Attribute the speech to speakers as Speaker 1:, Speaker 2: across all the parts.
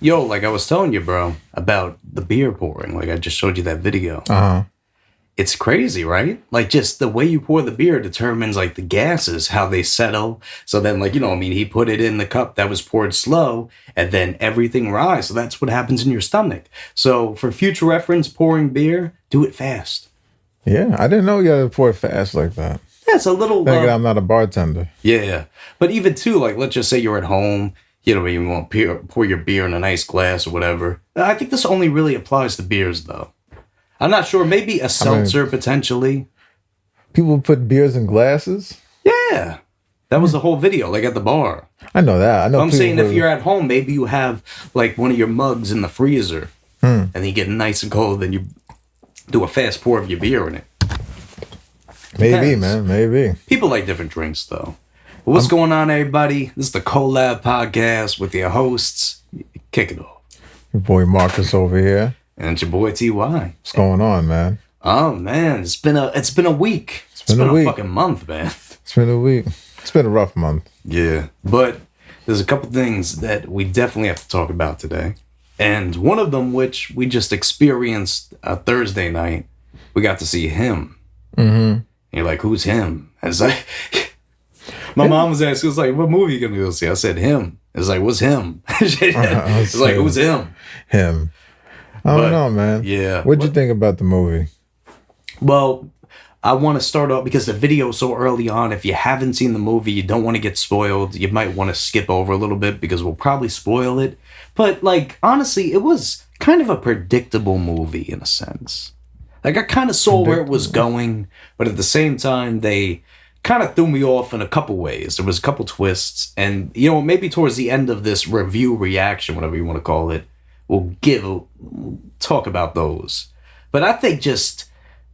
Speaker 1: Yo, like I was telling you, bro, about the beer pouring. Like I just showed you that video.
Speaker 2: Uh-huh.
Speaker 1: It's crazy, right? Like just the way you pour the beer determines like the gases, how they settle. So then like, I mean, he put it in the cup that was poured slow and then everything rise. So that's what happens in your stomach. So for future reference, pouring beer, do it fast.
Speaker 2: Yeah, I didn't know you had to pour it fast like that.
Speaker 1: Yeah, it's a little
Speaker 2: Thinking I'm not a bartender.
Speaker 1: yeah. But even too, like let's just say you're at home, you want to pour your beer in a nice glass or whatever. I think this only really applies to beers though. I'm not sure. Maybe a seltzer potentially.
Speaker 2: People put beers in glasses?
Speaker 1: Yeah. That was the whole video, like at the bar.
Speaker 2: I know that. I know.
Speaker 1: I'm saying if you're at home, maybe you have like one of your mugs in the freezer and you get nice and cold, then you do a fast pour of your beer in it.
Speaker 2: Maybe,
Speaker 1: Depends.
Speaker 2: man. Maybe.
Speaker 1: People like different drinks though. What's going on, everybody? This is the Collab Podcast with your hosts. Kick it off.
Speaker 2: Your boy Marcus over here.
Speaker 1: And it's your boy TY.
Speaker 2: What's going on, man?
Speaker 1: Oh man, it's been a week. It's been a fucking month, man.
Speaker 2: It's been a week. It's been a rough month.
Speaker 1: Yeah, but there's a couple things that we definitely have to talk about today. And one of them, which we just experienced Thursday night, we got to see him.
Speaker 2: Mm-hmm.
Speaker 1: And you're like, who's him? And it's like, my mom was asking, was like, what movie you gonna go see? I said, him. It's like, what's him? It's like, who's him?
Speaker 2: Him. I don't know, man.
Speaker 1: Yeah.
Speaker 2: What'd you think about the movie?
Speaker 1: Well, I want to start off because the video is so early on. If you haven't seen the movie, you don't want to get spoiled. You might want to skip over a little bit because we'll probably spoil it. But, like, honestly, it was kind of a predictable movie in a sense. Like, I kind of saw where it was going, but at the same time, they kind of threw me off in a couple ways. There was a couple twists, and, maybe towards the end of this review reaction, whatever you want to call it, we'll talk about those. But I think just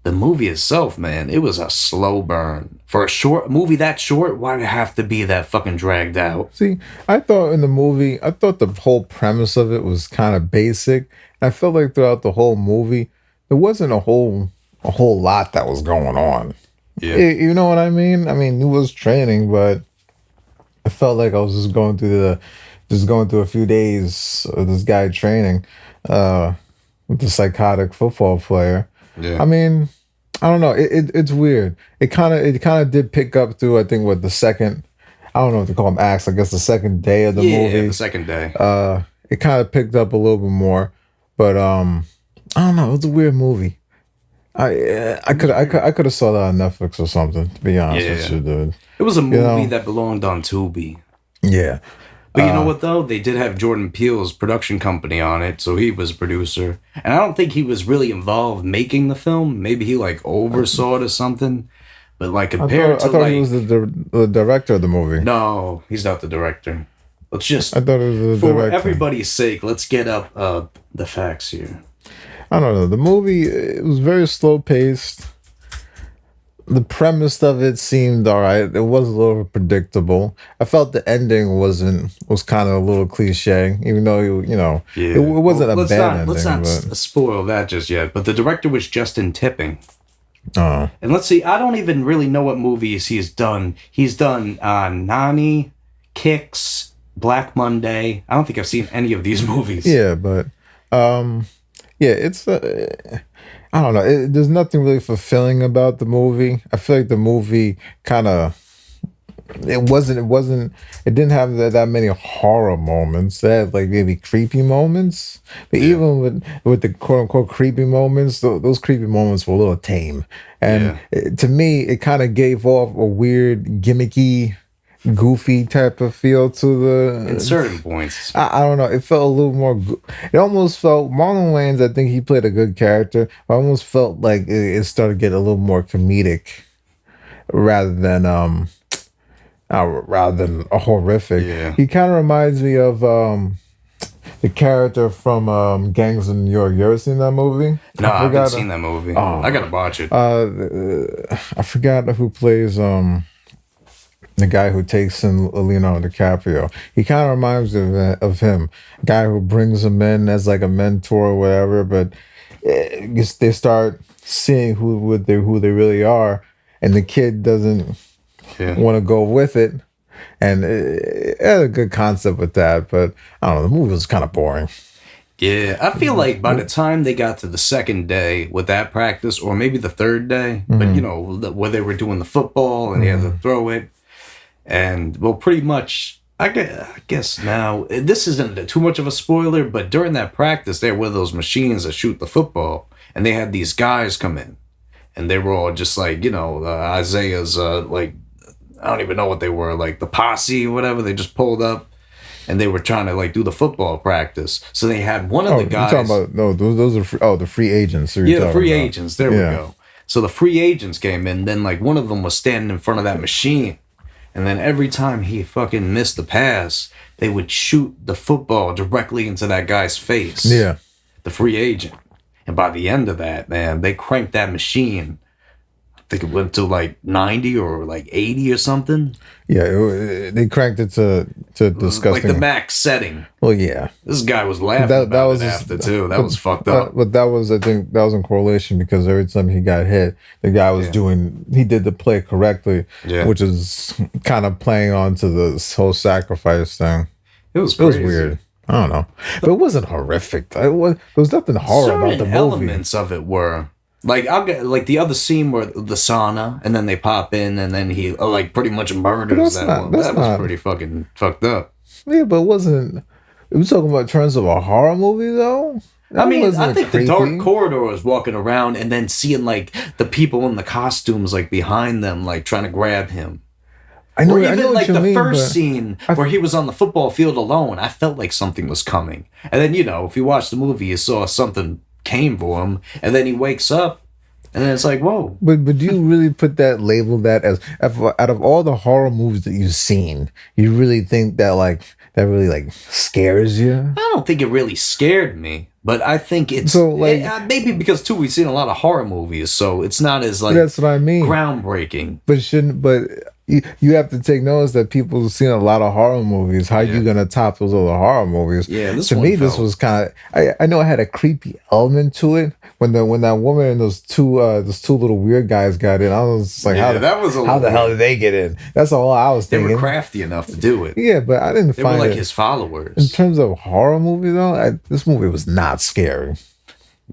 Speaker 1: the movie itself, man, it was a slow burn. For a movie that short, why did it have to be that fucking dragged out?
Speaker 2: See, I thought the whole premise of it was kind of basic. I felt like throughout the whole movie, there wasn't a whole lot that was going on.
Speaker 1: Yeah.
Speaker 2: You know what I mean? I mean, it was training, but I felt like I was just going through a few days of this guy training with the psychotic football player.
Speaker 1: Yeah.
Speaker 2: I mean, I don't know. It's weird. It kind of did pick up through, I think, what the second, I don't know what to call them, acts. I guess the second day of the movie.
Speaker 1: Yeah, the second day.
Speaker 2: It kind of picked up a little bit more, but I don't know. It was a weird movie. I could have saw that on Netflix or something. To be honest with you, dude.
Speaker 1: It was a movie that belonged on Tubi.
Speaker 2: Yeah.
Speaker 1: But you know what, though? They did have Jordan Peele's production company on it, so he was a producer. And I don't think he was really involved making the film. Maybe he, oversaw it or something. But, compared to,
Speaker 2: I thought he was the director of the movie.
Speaker 1: No, he's not the director. Let's just...
Speaker 2: I thought it was the director.
Speaker 1: For everybody's sake, let's get up the facts here.
Speaker 2: I don't know. The movie, it was very slow-paced. The premise of it seemed all right. It was a little predictable. I felt the ending was kind of a little cliche, even though it wasn't a bad ending.
Speaker 1: Let's not spoil that just yet. But the director was Justin Tipping.
Speaker 2: Oh.
Speaker 1: And let's see. I don't even really know what movies he's done. He's done Nani, Kicks, Black Monday. I don't think I've seen any of these movies.
Speaker 2: Yeah, but it's. I don't know. There's nothing really fulfilling about the movie. I feel like the movie kind of, it didn't have that many horror moments. It had maybe creepy moments. But even with the quote unquote creepy moments, those creepy moments were a little tame. And to me, it kind of gave off a weird, gimmicky, goofy type of feel to the
Speaker 1: in certain points.
Speaker 2: I don't know. It felt a little more. It almost felt Marlon Wayans. I think he played a good character. I almost felt like it started getting a little more comedic rather than a horrific.
Speaker 1: Yeah.
Speaker 2: He kind of reminds me of the character from Gangs of New York. You ever seen that movie?
Speaker 1: No, I haven't seen that movie. I gotta watch it.
Speaker 2: I forgot who plays the guy who takes in Leonardo DiCaprio. He kind of reminds me of him. A guy who brings him in as a mentor or whatever, but they start seeing who they really are, and the kid doesn't want to go with it. and it had a good concept with that. But I don't know, the movie was kind of boring.
Speaker 1: Yeah, I feel like by the time they got to the second day with that practice, or maybe the third day, but
Speaker 2: Mm-hmm.
Speaker 1: you know, where they were doing the football and they had to throw it, and well, pretty much, I guess now this isn't too much of a spoiler, but during that practice, there were those machines that shoot the football, and they had these guys come in, and they were all just like, you know, Isaiah's like, I don't even know what they were, like the posse or whatever. They just pulled up and they were trying to like do the football practice. So they had one of
Speaker 2: Oh,
Speaker 1: the
Speaker 2: you're
Speaker 1: guys.
Speaker 2: talking about no, those are the free agents.
Speaker 1: Yeah, the free
Speaker 2: about.
Speaker 1: agents. There we go. So the free agents came in. Then like one of them was standing in front of that machine, and then every time he fucking missed the pass, they would shoot the football directly into that guy's face.
Speaker 2: Yeah.
Speaker 1: The free agent. And by the end of that, man, they cranked that machine. I think it went to like 90 or like 80 or something.
Speaker 2: Yeah, they cranked it to disgusting.
Speaker 1: Like the max setting.
Speaker 2: Well, yeah.
Speaker 1: This guy was laughing
Speaker 2: That
Speaker 1: about
Speaker 2: was
Speaker 1: it after too. That was fucked up.
Speaker 2: But that was, I think, that was in correlation because every time he got hit, the guy was he did the play correctly, which is kind of playing on to this whole sacrifice thing.
Speaker 1: It was crazy.
Speaker 2: It was weird. I don't know, but it wasn't horrific. There was nothing horror about the movie.
Speaker 1: Elements of it were. Like I'll get like the other scene where the sauna, and then they pop in, and then he like pretty much murders that one. That was pretty fucking fucked up.
Speaker 2: Yeah, but it wasn't. We're talking about in terms of a horror movie, though.
Speaker 1: I mean, I think the dark corridor was walking around, and then seeing like the people in the costumes like behind them, like trying to grab him.
Speaker 2: I know,
Speaker 1: or even
Speaker 2: I know
Speaker 1: like
Speaker 2: what you
Speaker 1: the
Speaker 2: mean,
Speaker 1: first scene where he was on the football field alone. I felt like something was coming, and then you know, if you watch the movie, you saw something came for him, and then he wakes up, and then it's like, whoa.
Speaker 2: But do you really put label that as out of all the horror movies that you've seen, you really think that that really like scares you?
Speaker 1: I don't think it really scared me, but I think it's
Speaker 2: so like
Speaker 1: maybe because too we've seen a lot of horror movies, so it's not as like
Speaker 2: that's what I mean,
Speaker 1: groundbreaking.
Speaker 2: But you have to take notice that people have seen a lot of horror movies. How you gonna top those other horror movies?
Speaker 1: Yeah,
Speaker 2: to me, this was kind of. I know it had a creepy element to it when that woman and those two little weird guys got in. I was just like, how the hell did they get in? That's all I was thinking.
Speaker 1: They were crafty enough to do it.
Speaker 2: Yeah, but I didn't find
Speaker 1: they were like his followers.
Speaker 2: In terms of horror movie though, this movie was not scary.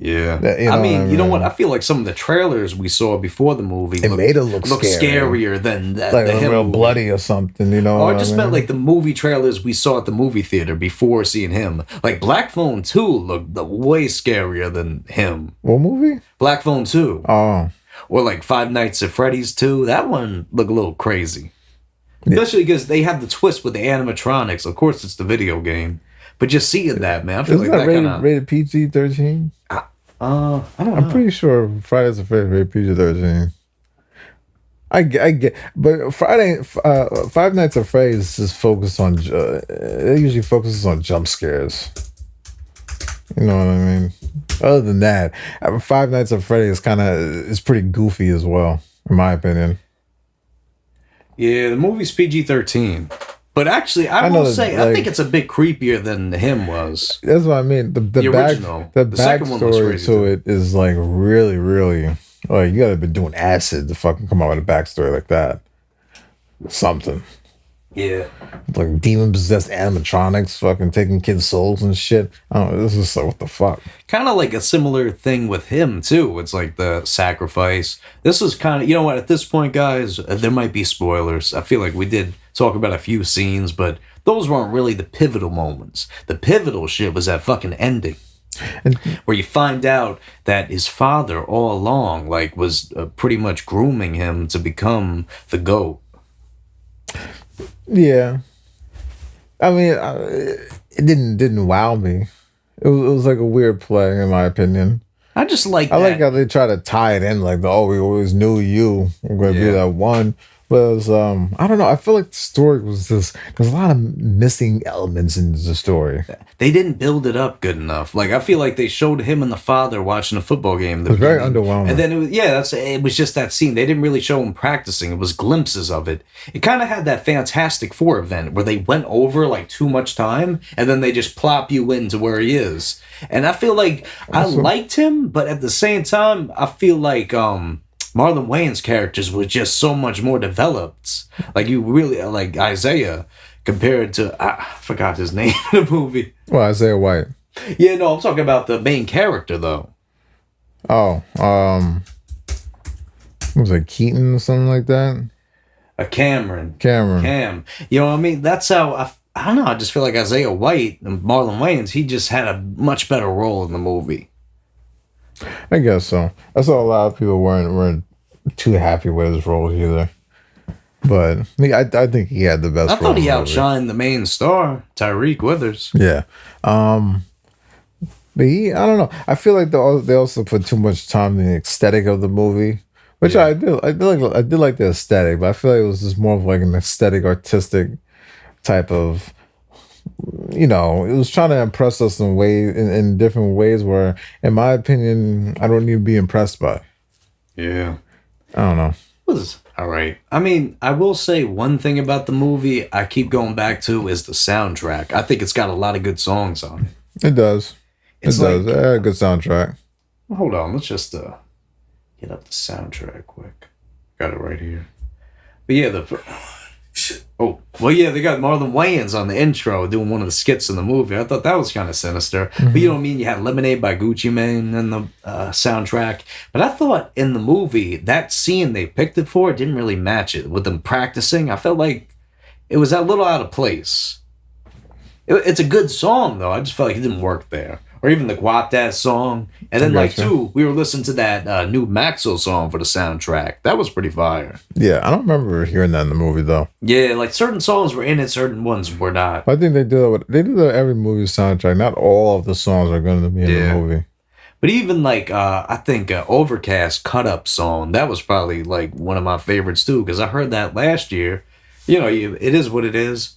Speaker 1: Yeah, I mean, you know what? I feel like some of the trailers we saw before the movie
Speaker 2: made it look
Speaker 1: scarier than that.
Speaker 2: Like a real bloody or something, you know.
Speaker 1: Oh, I just meant like the movie trailers we saw at the movie theater before seeing him. Like Black Phone 2 looked way scarier than him.
Speaker 2: What movie?
Speaker 1: Black Phone 2.
Speaker 2: Oh.
Speaker 1: Or like Five Nights at Freddy's 2. That one looked a little crazy. Especially because they have the twist with the animatronics. Of course, it's the video game. But just seeing that, man, I feel
Speaker 2: Isn't
Speaker 1: like that kind of
Speaker 2: rated PG-13.
Speaker 1: I don't know.
Speaker 2: I'm pretty sure Friday's the first rated PG-13. I get, but Five Nights at Freddy's is focused on. It usually focuses on jump scares. You know what I mean? Other than that, Five Nights at Freddy's is pretty goofy as well, in my opinion.
Speaker 1: Yeah, the movie's PG-13. But actually, I will say, I think it's a bit creepier than him was.
Speaker 2: That's what I mean. The
Speaker 1: original.
Speaker 2: The
Speaker 1: second one was
Speaker 2: backstory
Speaker 1: crazy
Speaker 2: to it is like really, really. Like you gotta be doing acid to fucking come out with a backstory like that. Something.
Speaker 1: Yeah.
Speaker 2: Like demon possessed animatronics fucking taking kids' souls and shit. I don't know. This is like, what the fuck?
Speaker 1: Kind of like a similar thing with him, too. It's like the sacrifice. This is kind of, you know what, at this point, guys, there might be spoilers. I feel like we did talk about a few scenes, but those weren't really the pivotal moments. The pivotal shit was that fucking ending. Where you find out that his father all along, like, was pretty much grooming him to become the GOAT.
Speaker 2: Yeah, I mean, it didn't wow me. It was like a weird play, in my opinion.
Speaker 1: I just like.
Speaker 2: I like how they try to tie it in, like, oh, we always knew you were going to be that one. But it was, I don't know. I feel like the story was just, there's a lot of missing elements in the story.
Speaker 1: They didn't build it up good enough. Like, I feel like they showed him and the father watching a football game.
Speaker 2: It was very underwhelming.
Speaker 1: And then, it was just that scene. They didn't really show him practicing. It was glimpses of it. It kind of had that Fantastic Four event where they went over, like, too much time, and then they just plop you into where he is. And I feel like I liked him, but at the same time, I feel like, Marlon Wayans' characters were just so much more developed. Like you really like Isaiah compared to I forgot his name in the movie.
Speaker 2: Well, Isaiah White.
Speaker 1: Yeah, no, I'm talking about the main character though.
Speaker 2: Oh, what was it Keaton or something like that?
Speaker 1: A Cameron.
Speaker 2: Cameron.
Speaker 1: Cam. You know what I mean? That's how I don't know. I just feel like Isaiah White and Marlon Wayans, he just had a much better role in the movie.
Speaker 2: I guess so. I saw a lot of people weren't too happy with his role either. But I think he had the best
Speaker 1: I
Speaker 2: role.
Speaker 1: thought he outshined the main star, Tyreek Withers.
Speaker 2: Yeah. But I don't know. I feel like they also put too much time in the aesthetic of the movie, which I did. I did like the aesthetic, but I feel like it was just more of like an aesthetic, artistic type of. You know, it was trying to impress us in different ways. Where, in my opinion, I don't need to be impressed by.
Speaker 1: Yeah.
Speaker 2: I don't know.
Speaker 1: It was all right. I mean, I will say one thing about the movie I keep going back to is the soundtrack. I think it's got a lot of good songs on it.
Speaker 2: It does.
Speaker 1: It's
Speaker 2: it does. It had a good soundtrack.
Speaker 1: Hold on, let's just get up the soundtrack quick. Got it right here. But yeah, oh, well, yeah, they got Marlon Wayans on the intro doing one of the skits in the movie. I thought that was kind of sinister. Mm-hmm. But you know what I mean? You had Lemonade by Gucci Mane in the soundtrack. But I thought in the movie, that scene they picked it for didn't really match it. With them practicing, I felt like it was a little out of place. It's a good song, though. I just felt like it didn't work there. Or even the Guap Dad song. And then, we were listening to that new Maxwell song for the soundtrack. That was pretty fire.
Speaker 2: Yeah, I don't remember hearing that in the movie, though.
Speaker 1: Yeah, like certain songs were in it, certain ones were not.
Speaker 2: I think they do that with every movie soundtrack. Not all of the songs are going to be in the movie.
Speaker 1: But even like, I think Overcast Cut Up song, that was probably like one of my favorites too, because I heard that last year. You know, it is what it is.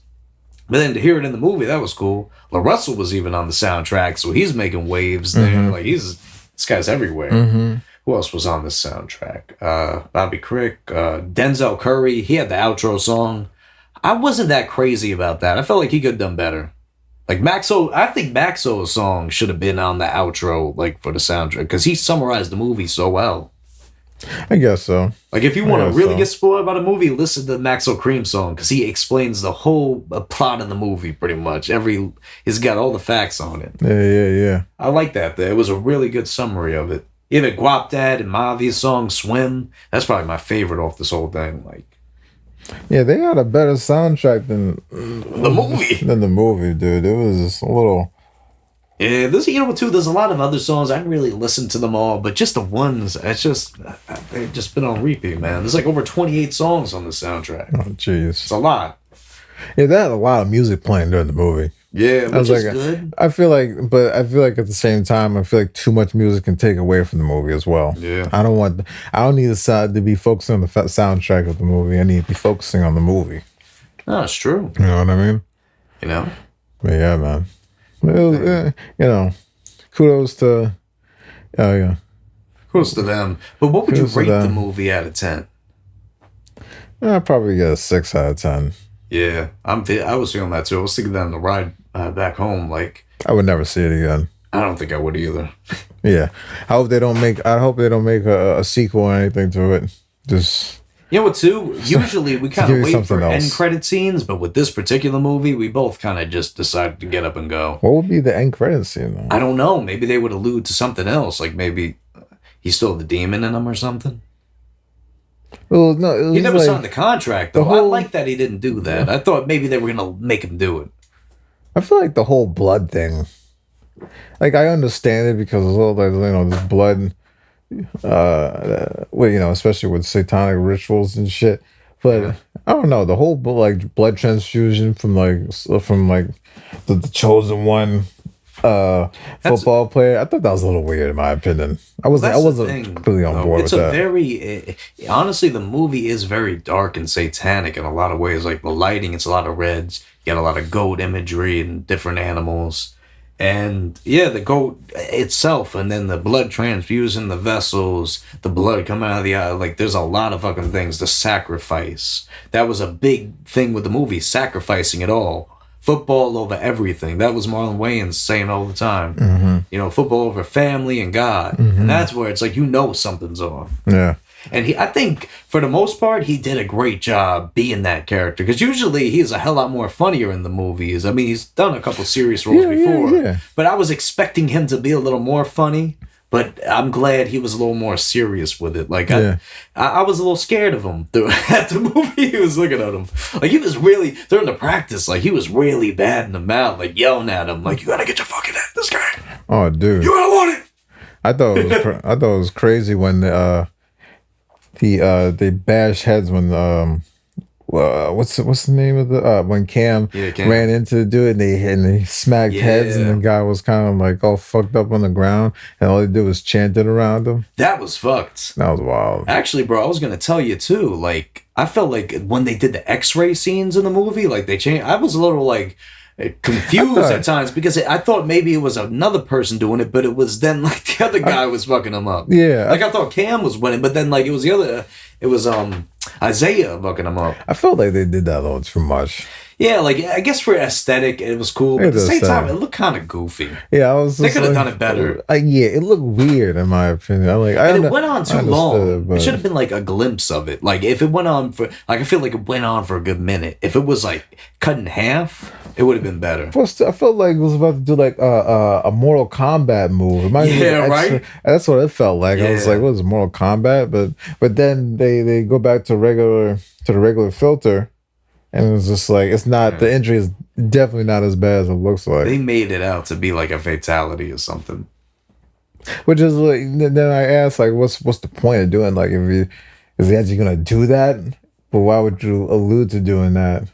Speaker 1: But then to hear it in the movie, that was cool. La Russell was even on the soundtrack, so he's making waves there. Mm-hmm. Like this guy's everywhere. Mm-hmm. Who else was on this soundtrack? Bobby Crick, Denzel Curry. He had the outro song. I wasn't that crazy about that. I felt like he could have done better. Like I think Maxo's song should have been on the outro, like for the soundtrack, because he summarized the movie so well.
Speaker 2: I guess so.
Speaker 1: Like, if you want to really get spoiled about a movie, listen to the Maxo Cream song, because he explains the whole plot of the movie, pretty much. He's got all the facts on it.
Speaker 2: Yeah.
Speaker 1: I like that. It was a really good summary of it. Either Guap Dad and Mavi's song, Swim, that's probably my favorite off this whole thing. Like,
Speaker 2: yeah, they had a better soundtrack than
Speaker 1: the movie.
Speaker 2: Dude. It was just a little...
Speaker 1: Yeah, there's a lot of other songs. I didn't really listen to them all, but just the ones, they've just been on repeat, man. There's like over 28 songs on the soundtrack.
Speaker 2: Oh, jeez.
Speaker 1: It's a lot.
Speaker 2: Yeah, they had a lot of music playing during the movie.
Speaker 1: Yeah, which is good.
Speaker 2: I feel like at the same time, I feel like too much music can take away from the movie as well.
Speaker 1: Yeah.
Speaker 2: I don't need the side to be focusing on the soundtrack of the movie. I need to be focusing on the movie.
Speaker 1: No, it's true.
Speaker 2: You know what I mean?
Speaker 1: You know?
Speaker 2: But yeah, man. It was, kudos to,
Speaker 1: kudos to them. But what would you rate the movie out of 10?
Speaker 2: I'd probably get a 6 out of 10.
Speaker 1: Yeah, I was feeling that too. I was thinking that on the ride back home. Like,
Speaker 2: I would never see it again.
Speaker 1: I don't think I would either.
Speaker 2: Yeah, I hope they don't make a sequel or anything to it. Just.
Speaker 1: You know what, too? Usually we kind of wait for end credit scenes, but with this particular movie, we both kind of just decided to get up and go.
Speaker 2: What would be the end credit scene, though?
Speaker 1: I don't know. Maybe they would allude to something else. Like maybe he's still the demon in him or something.
Speaker 2: Well, no.
Speaker 1: He never signed the contract, though. I like that he didn't do that. I thought maybe they were going to make him do it.
Speaker 2: I feel like the whole blood thing. Like, I understand it because of all that, this blood... especially with satanic rituals and shit. But I don't know, the whole blood transfusion from the chosen one football player. I thought that was a little weird in my opinion. I wasn't completely on board with that.
Speaker 1: Honestly, the movie is very dark and satanic in a lot of ways. Like the lighting, it's a lot of reds. You got a lot of goat imagery and different animals. And yeah, the goat itself, and then the blood transfusion, the vessels, the blood coming out of the eye. Like, there's a lot of fucking things. The sacrifice. That was a big thing with the movie, sacrificing it all. Football over everything. That was Marlon Wayans saying all the time. Mm-hmm. Football over family and God. Mm-hmm. And that's where it's like, something's off.
Speaker 2: Yeah.
Speaker 1: And I think for the most part, he did a great job being that character. Because usually he's a hell lot more funnier in the movies. I mean, he's done a couple serious roles before, but I was expecting him to be a little more funny. But I'm glad he was a little more serious with it. Like I was a little scared of him at the movie. He was looking at him like he was really during the practice. Like he was really bad in the mouth, like yelling at him, like you gotta get your fucking head, this guy.
Speaker 2: Oh, dude,
Speaker 1: you gotta want it.
Speaker 2: I thought it was crazy when they bash heads when what's the name of the when Cam ran into the dude and they smacked heads and the guy was kind of like all fucked up on the ground and all they did was chant it around him.
Speaker 1: That was fucked.
Speaker 2: That was wild.
Speaker 1: Actually, bro, I was gonna tell you too. Like I felt like when they did the X-ray scenes in the movie, like they changed. I was a little like confused at times because I thought maybe it was another person doing it, but it was then like the other guy was fucking him up.
Speaker 2: Yeah,
Speaker 1: like I thought Cam was winning, but then like it was the other. It was Isaiah fucking him up.
Speaker 2: I felt like they did that a little too much.
Speaker 1: Yeah, like I guess for aesthetic it was cool, but at the same time it looked kind of goofy.
Speaker 2: Yeah, they
Speaker 1: could have done it better.
Speaker 2: Yeah, it looked weird in my opinion.
Speaker 1: It went on too long. It should have been like a glimpse of it. Like if it went on for I feel like it went on for a good minute. If it was like cut in half, it would have been better.
Speaker 2: First, I felt like it was about to do like a Mortal Kombat move.
Speaker 1: Right.
Speaker 2: That's what it felt like. I was like, "What is Mortal Kombat?" But then they go back to the regular filter, and it was just like it's not. The injury is definitely not as bad as it looks like.
Speaker 1: They made it out to be like a fatality or something.
Speaker 2: Which is like then I asked like, what's the point of doing like is he actually gonna do that? But why would you allude to doing that?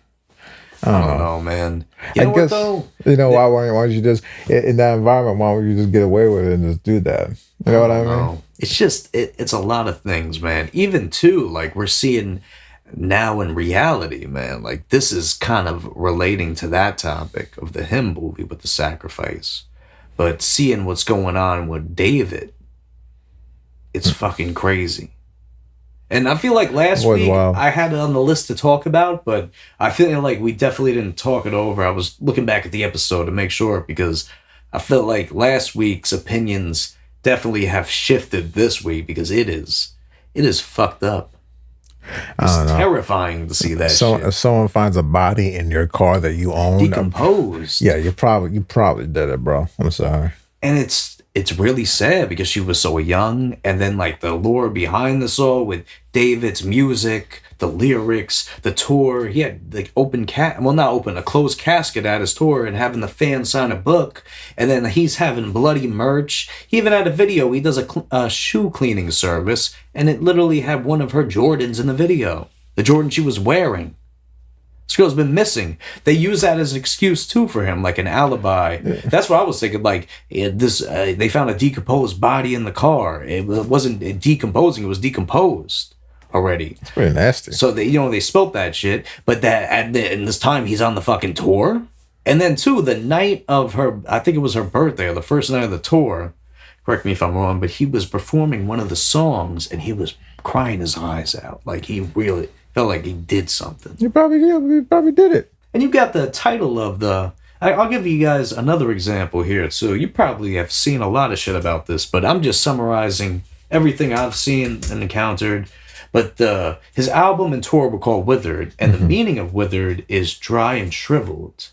Speaker 1: I don't know, man.
Speaker 2: I guess, why don't you just, in that environment, why don't you just get away with it and just do that? You know what I mean?
Speaker 1: It's just, it's a lot of things, man. Even, too, like, we're seeing now in reality, man, like, this is kind of relating to that topic of the hymn movie with the sacrifice. But seeing what's going on with David, it's fucking crazy. And I feel like last week I had it on the list to talk about, but I feel like we definitely didn't talk it over. I was looking back at the episode to make sure because I felt like last week's opinions definitely have shifted this week because it is fucked up. It's terrifying to see that shit.
Speaker 2: If someone finds a body in your car that you own,
Speaker 1: decomposed.
Speaker 2: You probably did it, bro. I'm sorry.
Speaker 1: And it's really sad because she was so young, and then like the lore behind this all with David's music, the lyrics, the tour. He had like a closed casket at his tour and having the fans sign a book, and then he's having bloody merch. He even had a video. He does a shoe cleaning service, and it literally had one of her Jordans in the video, the Jordan she was wearing. This girl's been missing. They use that as an excuse too for him, like an alibi. Yeah. That's what I was thinking. Like they found a decomposed body in the car. It wasn't decomposing; it was decomposed already.
Speaker 2: It's pretty nasty.
Speaker 1: So they spelt that shit. But in this time, he's on the fucking tour. And then too, the night of her, I think it was her birthday, or the first night of the tour. Correct me if I'm wrong, but he was performing one of the songs, and he was crying his eyes out. Like he really felt like he did something.
Speaker 2: He probably did it.
Speaker 1: And you got the title of the... I'll give you guys another example here. So you probably have seen a lot of shit about this, but I'm just summarizing everything I've seen and encountered. But his album and tour were called Withered, and the meaning of withered is dry and shriveled.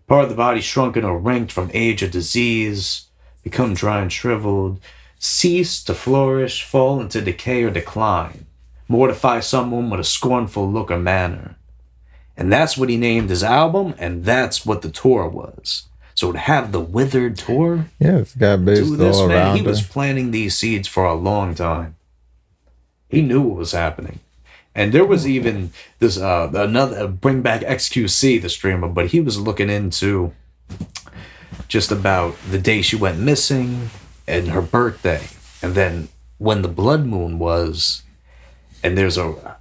Speaker 1: Part of the body shrunken or ranked from age or disease, become dry and shriveled, cease to flourish, fall into decay or decline. Mortify someone with a scornful look or manner. And that's what he named his album, and that's what the tour was. So to have the Withered tour,
Speaker 2: it's got based all around.
Speaker 1: He was planting these seeds for a long time. He knew what was happening. And there was even this another bring back XQC, the streamer, but he was looking into just about the day she went missing and her birthday, and then when the blood moon was. And there's a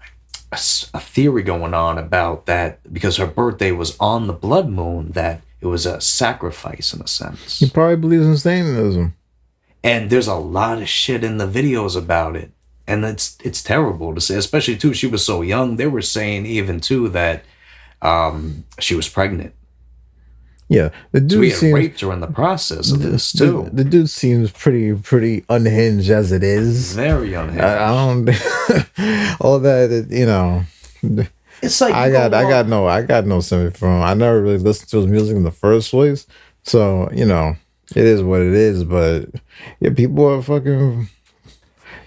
Speaker 1: theory going on about that because her birthday was on the blood moon, that it was a sacrifice in a sense.
Speaker 2: He probably believes in Satanism.
Speaker 1: And there's a lot of shit in the videos about it. And it's terrible to say, especially too, she was so young. They were saying even too that she was pregnant.
Speaker 2: Yeah, the
Speaker 1: So
Speaker 2: dude
Speaker 1: he had
Speaker 2: seems
Speaker 1: raped her in the process of this too.
Speaker 2: the dude seems pretty unhinged as it is.
Speaker 1: Very
Speaker 2: I
Speaker 1: unhinged.
Speaker 2: don't all that you know.
Speaker 1: It's like you go on.
Speaker 2: I got no sympathy for him. I never really listened to his music in the first place, so it is what it is. But yeah, people are fucking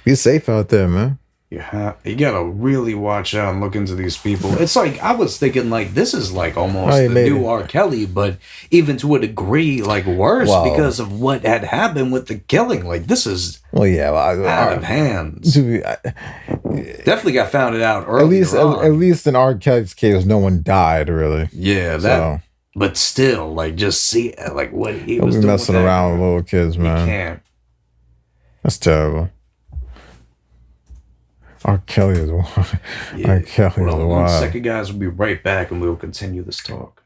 Speaker 2: be safe out there, man.
Speaker 1: You gotta really watch out and look into these people. It's like I was thinking, like this is like almost
Speaker 2: Oh,
Speaker 1: the new R. Kelly, but even to a degree, like worse
Speaker 2: Wow.
Speaker 1: because of what had happened with the killing. Like this is
Speaker 2: Well, yeah,
Speaker 1: out of hands. Definitely got found it out
Speaker 2: at
Speaker 1: earlier
Speaker 2: at
Speaker 1: on.
Speaker 2: least in R. Kelly's case, no one died really.
Speaker 1: Yeah, that.
Speaker 2: So
Speaker 1: But still, like just see like what he
Speaker 2: don't
Speaker 1: was
Speaker 2: be
Speaker 1: doing with
Speaker 2: messing
Speaker 1: that
Speaker 2: around with
Speaker 1: girl.
Speaker 2: little kids,
Speaker 1: You
Speaker 2: man.
Speaker 1: can't.
Speaker 2: That's terrible. R. Kelly is wild.
Speaker 1: Yeah.
Speaker 2: R. Kelly
Speaker 1: Hold
Speaker 2: is
Speaker 1: on one
Speaker 2: wild.
Speaker 1: second, guys. We'll be right back and we'll continue this talk.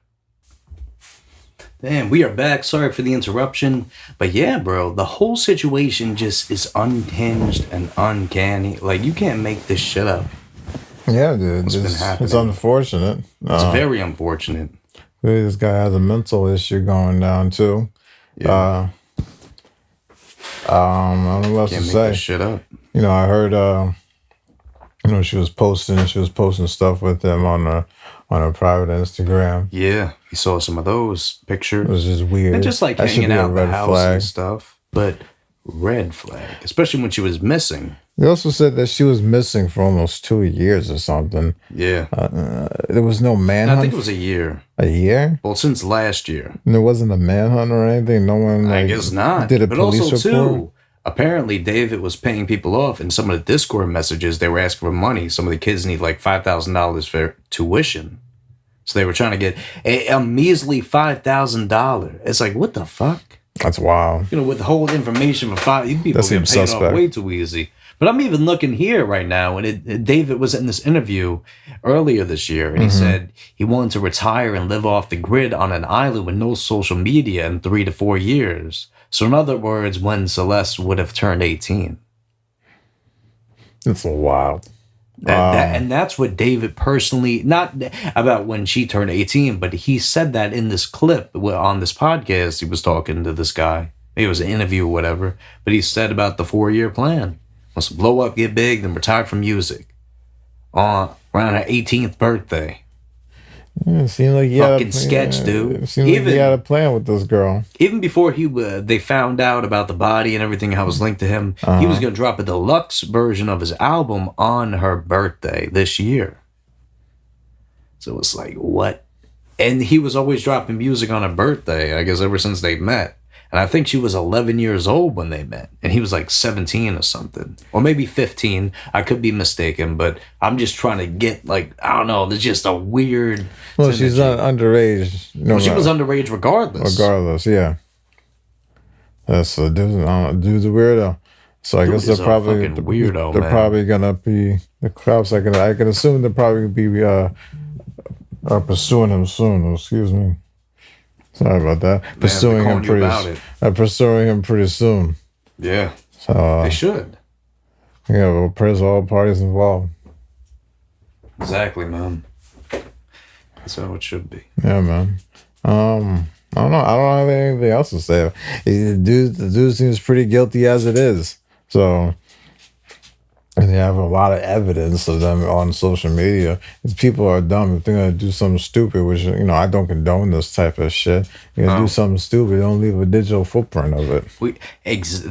Speaker 1: Damn, we are back. Sorry for the interruption. But yeah, bro, the whole situation just is unhinged and uncanny. Like, you can't make this shit up.
Speaker 2: Yeah, dude.
Speaker 1: What's been happening?
Speaker 2: It's unfortunate.
Speaker 1: It's very unfortunate.
Speaker 2: Maybe this guy has a mental issue going down too.
Speaker 1: Yeah.
Speaker 2: I don't know what else
Speaker 1: Can't
Speaker 2: to
Speaker 1: make
Speaker 2: say.
Speaker 1: this shit up.
Speaker 2: I heard she was posting stuff with them on her private Instagram.
Speaker 1: Yeah, you saw some of those pictures.
Speaker 2: It was just weird.
Speaker 1: And just like
Speaker 2: That should
Speaker 1: hanging
Speaker 2: be a
Speaker 1: out the
Speaker 2: red
Speaker 1: house
Speaker 2: flag.
Speaker 1: and stuff. But red flag, especially when she was missing.
Speaker 2: They also said that she was missing for almost 2 years or something.
Speaker 1: Yeah.
Speaker 2: There was no manhunt.
Speaker 1: I think it was a year.
Speaker 2: A year?
Speaker 1: Well, since last year.
Speaker 2: And there wasn't a manhunt or anything. No one.
Speaker 1: I guess not.
Speaker 2: Did a
Speaker 1: but
Speaker 2: police
Speaker 1: also,
Speaker 2: report?
Speaker 1: too, apparently David was paying people off. In some of the Discord messages, they were asking for money. Some of the kids need like $5,000 for tuition. So they were trying to get a measly $5,000. It's like, what the fuck?
Speaker 2: That's wild.
Speaker 1: With the whole information for people
Speaker 2: That
Speaker 1: get
Speaker 2: seems
Speaker 1: paid
Speaker 2: suspect.
Speaker 1: off way too easy. But I'm even looking here right now, and David was in this interview earlier this year, and he said he wanted to retire and live off the grid on an island with no social media in 3 to 4 years. So in other words, when Celeste would have turned 18.
Speaker 2: It's wild.
Speaker 1: And that's what David personally, not about when she turned 18, but he said that in this clip on this podcast. He was talking to this guy. Maybe it was an interview or whatever, but he said about the 4-year plan. Wants to blow up, get big, then retire from music. Around her 18th birthday.
Speaker 2: Yeah, it seemed like
Speaker 1: Fucking sketch, dude.
Speaker 2: It seemed like he had a plan with this girl.
Speaker 1: Even before they found out about the body and everything, how it was linked to him, he was going to drop a deluxe version of his album on her birthday this year. So it's like, what? And he was always dropping music on her birthday, I guess, ever since they met. And I think she was 11 years old when they met. And he was like 17 or something. Or maybe 15. I could be mistaken. But I'm just trying to get, like, I don't know. There's just a weird...
Speaker 2: Well, she's underage. No,
Speaker 1: she was underage regardless.
Speaker 2: Regardless, yeah. That's a dude's a weirdo. So I guess they're probably
Speaker 1: fucking weirdo,
Speaker 2: they're
Speaker 1: man.
Speaker 2: probably gonna be the cops. I can assume they'll probably be pursuing him soon. Excuse me. Sorry about that. Pursuing him pretty soon.
Speaker 1: Yeah.
Speaker 2: So
Speaker 1: they should.
Speaker 2: Yeah, well, praise all parties involved.
Speaker 1: Exactly, man. That's how it should be.
Speaker 2: Yeah, man. I don't know. I don't have anything else to say. The dude seems pretty guilty as it is. So, and they have a lot of evidence of them on social media. These people are dumb. If they're gonna do something stupid, which I don't condone this type of shit. You're gonna do something stupid, don't leave a digital footprint of it.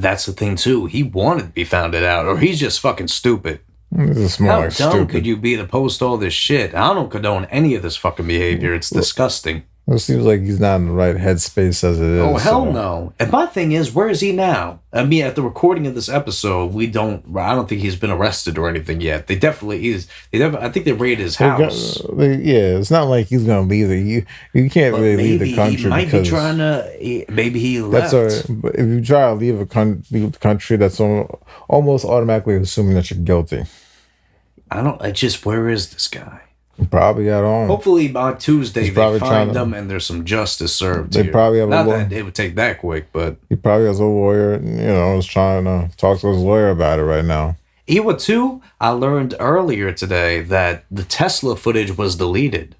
Speaker 1: That's the thing too. He wanted to be found out, or he's just fucking stupid.
Speaker 2: This is more
Speaker 1: How
Speaker 2: like
Speaker 1: dumb
Speaker 2: stupid.
Speaker 1: could you be to post all this shit? I don't condone any of this fucking behavior. It's disgusting.
Speaker 2: It seems like he's not in the right headspace as it is.
Speaker 1: Oh, hell no. And my thing is, where is he now? I mean, at the recording of this episode, I don't think he's been arrested or anything yet. They definitely is. I think they raided his house.
Speaker 2: It's not like he's going to leave it. You can't really leave the country.
Speaker 1: He might be trying to, maybe he left.
Speaker 2: But if you try to leave the country, that's almost automatically assuming that you're guilty.
Speaker 1: Where is this guy?
Speaker 2: He probably got on.
Speaker 1: Hopefully by Tuesday they find him and there's some justice served.
Speaker 2: They probably have
Speaker 1: not that it would take that quick, but
Speaker 2: he probably has a lawyer. Is trying to talk to his lawyer about it right now.
Speaker 1: Too, I learned earlier today that the Tesla footage was deleted.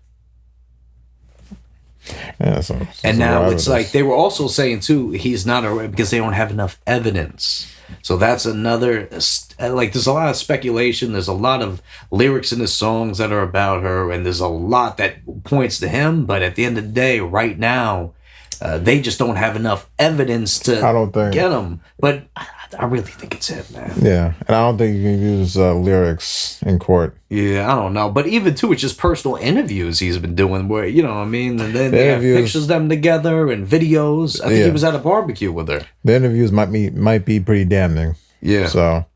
Speaker 2: Yeah,
Speaker 1: And
Speaker 2: some
Speaker 1: now it's like
Speaker 2: evidence.
Speaker 1: they were also saying too, he's not a because they don't have enough evidence. So that's another like. There's a lot of speculation. There's a lot of lyrics in the songs that are about her, and there's a lot that points to him. But at the end of the day, right now, they just don't have enough evidence
Speaker 2: I
Speaker 1: to
Speaker 2: don't think.
Speaker 1: get him. But I really think it's him, man.
Speaker 2: Yeah, and I don't think you can use lyrics in court.
Speaker 1: Yeah, I don't know. But even too, it's just personal interviews he's been doing where, you know what I mean? And then
Speaker 2: The
Speaker 1: they have
Speaker 2: interviews,
Speaker 1: pictures of them together and videos. I think he
Speaker 2: yeah,
Speaker 1: was at a barbecue with her.
Speaker 2: the interviews might be pretty damning.
Speaker 1: Yeah.
Speaker 2: So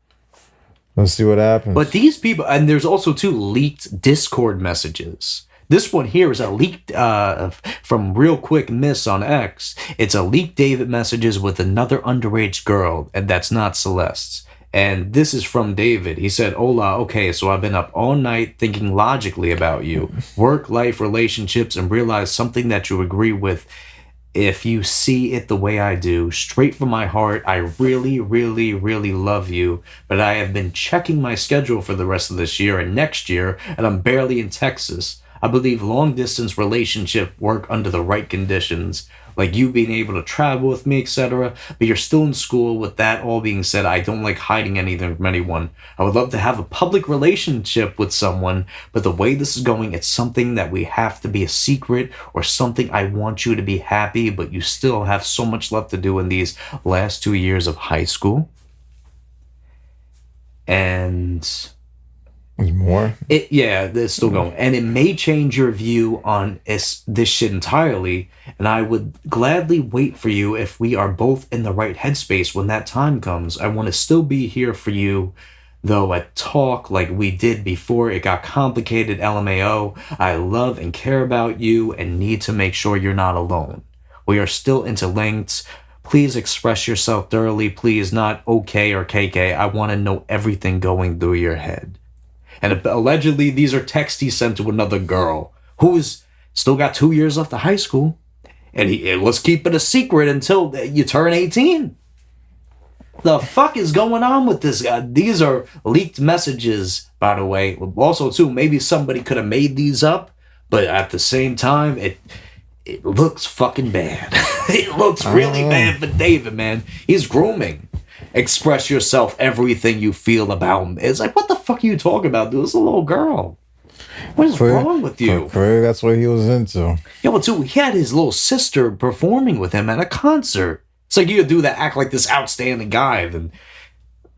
Speaker 2: let's see what
Speaker 1: But
Speaker 2: happens.
Speaker 1: these people, and there's also two leaked Discord messages. This one here is a leaked from Real Quick Miss on X. It's a leaked David messages with another underage girl, and that's not Celeste's. And this is from David. He said, "Hola, okay, so I've been up all night thinking logically about you, work, life, relationships, and realized something that you agree with. If you see it the way I do, straight from my heart, I really, really, really love you. But I have been checking my schedule for the rest of this year and next year, and I'm barely in Texas. I believe long distance relationship work under the right conditions, like you being able to travel with me, etc. But you're still in school. With that all being said, I don't like hiding anything from anyone. I would love to have a public relationship with someone, but the way this is going, it's something that we have to be a secret or something. I want you to be happy, but you still have so much left to do in these last 2 years of high school." And
Speaker 2: There's more.
Speaker 1: yeah, it's still going. And it may change your view on this shit entirely. And I would gladly wait for you if we are both in the right headspace when that time comes. I want to still be here for you, though, at talk like we did before it got complicated. LMAO. I love and care about you and need to make sure you're not alone. We are still into lengths. Please express yourself thoroughly. Please, not okay or KK. I want to know everything going through your head. And allegedly, these are texts he sent to another girl who's still got 2 years left of high school. And let's keep it a secret until you turn 18. The fuck is going on with this guy? These are leaked messages, by the way. Also, too, maybe somebody could have made these up, but at the same time, it looks fucking bad. It looks really bad for David, man. He's grooming. Express yourself, everything you feel about him. It's like, what the fuck are you talking about, dude? This is a little girl. What is wrong with you?
Speaker 2: Clearly, that's what he was into.
Speaker 1: Yeah, but too, he had his little sister performing with him at a concert. It's like you do that, act like this outstanding guy, then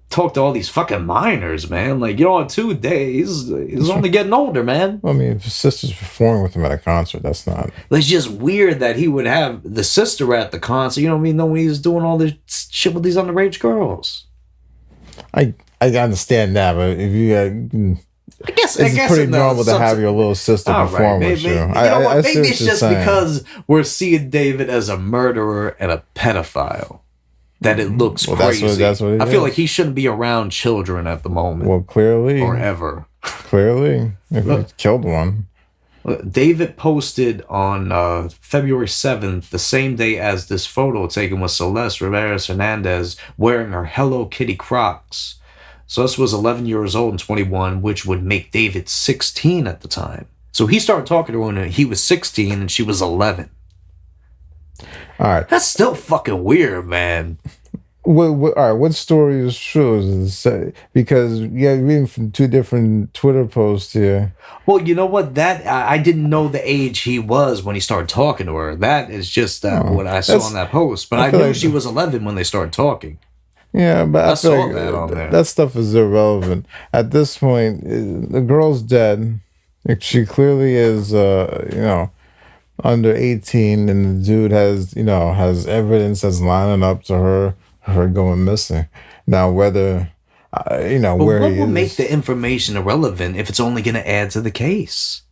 Speaker 1: talk to all these fucking minors, man. Like, you know what, 2 days, he's only getting older, man.
Speaker 2: I mean, if his sister's performing with him at a concert, that's not.
Speaker 1: It's just weird that he would have the sister at the concert, you know what I mean? Knowing he's doing all this shit with these underage girls.
Speaker 2: I understand that, but if you
Speaker 1: I guess
Speaker 2: it's pretty normal to have your little sister perform with you.
Speaker 1: You know what?
Speaker 2: see
Speaker 1: Maybe
Speaker 2: what
Speaker 1: it's
Speaker 2: you're
Speaker 1: just
Speaker 2: saying.
Speaker 1: because we're seeing David as a murderer and a pedophile that it looks crazy.
Speaker 2: That's what it
Speaker 1: I feel
Speaker 2: is.
Speaker 1: like he shouldn't be around children at the moment
Speaker 2: Well, clearly,
Speaker 1: or ever.
Speaker 2: if he killed one.
Speaker 1: David posted on February 7th, the same day as this photo taken with Celeste Rivera Hernandez wearing her Hello Kitty Crocs. So this was 11 years old and 21, which would make David 16 at the time. So he started talking to her when he was 16 and she was 11.
Speaker 2: All right.
Speaker 1: That's still fucking weird, man.
Speaker 2: All right. What story is true? Because reading from 2 different Twitter posts here.
Speaker 1: Well, you know what? That I didn't know the age he was when he started talking to her. That is just what I saw on that post. But I knew she was 11 when they started talking.
Speaker 2: Yeah, but I feel
Speaker 1: saw
Speaker 2: like
Speaker 1: that on there.
Speaker 2: that stuff is irrelevant at this point. The girl's dead. She clearly is, under 18, and the dude has evidence that's lining up to her going missing. Now, whether
Speaker 1: But
Speaker 2: where
Speaker 1: what
Speaker 2: he
Speaker 1: will
Speaker 2: is,
Speaker 1: make the information irrelevant if it's only going to add to the case?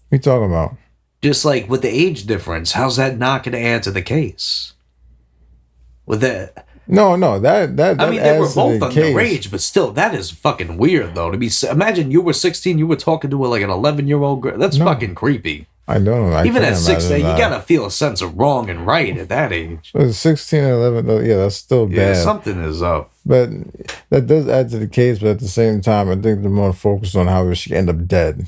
Speaker 2: what you talking about?
Speaker 1: Just like with the age difference, how's that not going to add to the case? With that,
Speaker 2: No, that
Speaker 1: I mean, they were
Speaker 2: adds to
Speaker 1: both
Speaker 2: the case.
Speaker 1: underage, but still, that is fucking weird, though. Imagine you were 16, you were talking to like an 11-year-old girl. That's fucking creepy.
Speaker 2: I don't know.
Speaker 1: Even at
Speaker 2: can't
Speaker 1: 16,
Speaker 2: imagine
Speaker 1: you
Speaker 2: that.
Speaker 1: gotta feel a sense of wrong and right at that age.
Speaker 2: 16 and 11, though, yeah, that's still
Speaker 1: Yeah,
Speaker 2: bad.
Speaker 1: something is up.
Speaker 2: But that does add to the case, but at the same time, I think they're more focused on how she end up dead.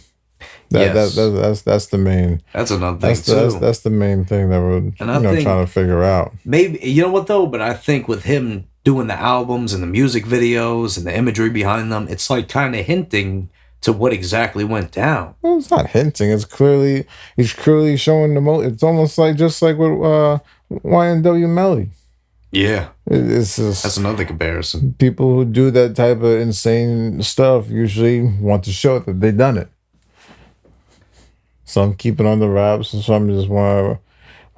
Speaker 1: Yes,
Speaker 2: That's the main.
Speaker 1: that's another thing too.
Speaker 2: That's the main thing that we're
Speaker 1: And I
Speaker 2: trying
Speaker 1: think
Speaker 2: to figure out.
Speaker 1: maybe, you know what though, but I think with him doing the albums and the music videos and the imagery behind them, it's like kind of hinting to what exactly went down.
Speaker 2: Well, it's not hinting. It's clearly he's clearly showing the mo. It's almost like just like with YNW Melly.
Speaker 1: Yeah,
Speaker 2: It's
Speaker 1: that's
Speaker 2: just
Speaker 1: another comparison.
Speaker 2: people who do that type of insane stuff usually want to show that they done it. Some keep it on the wraps, and some just want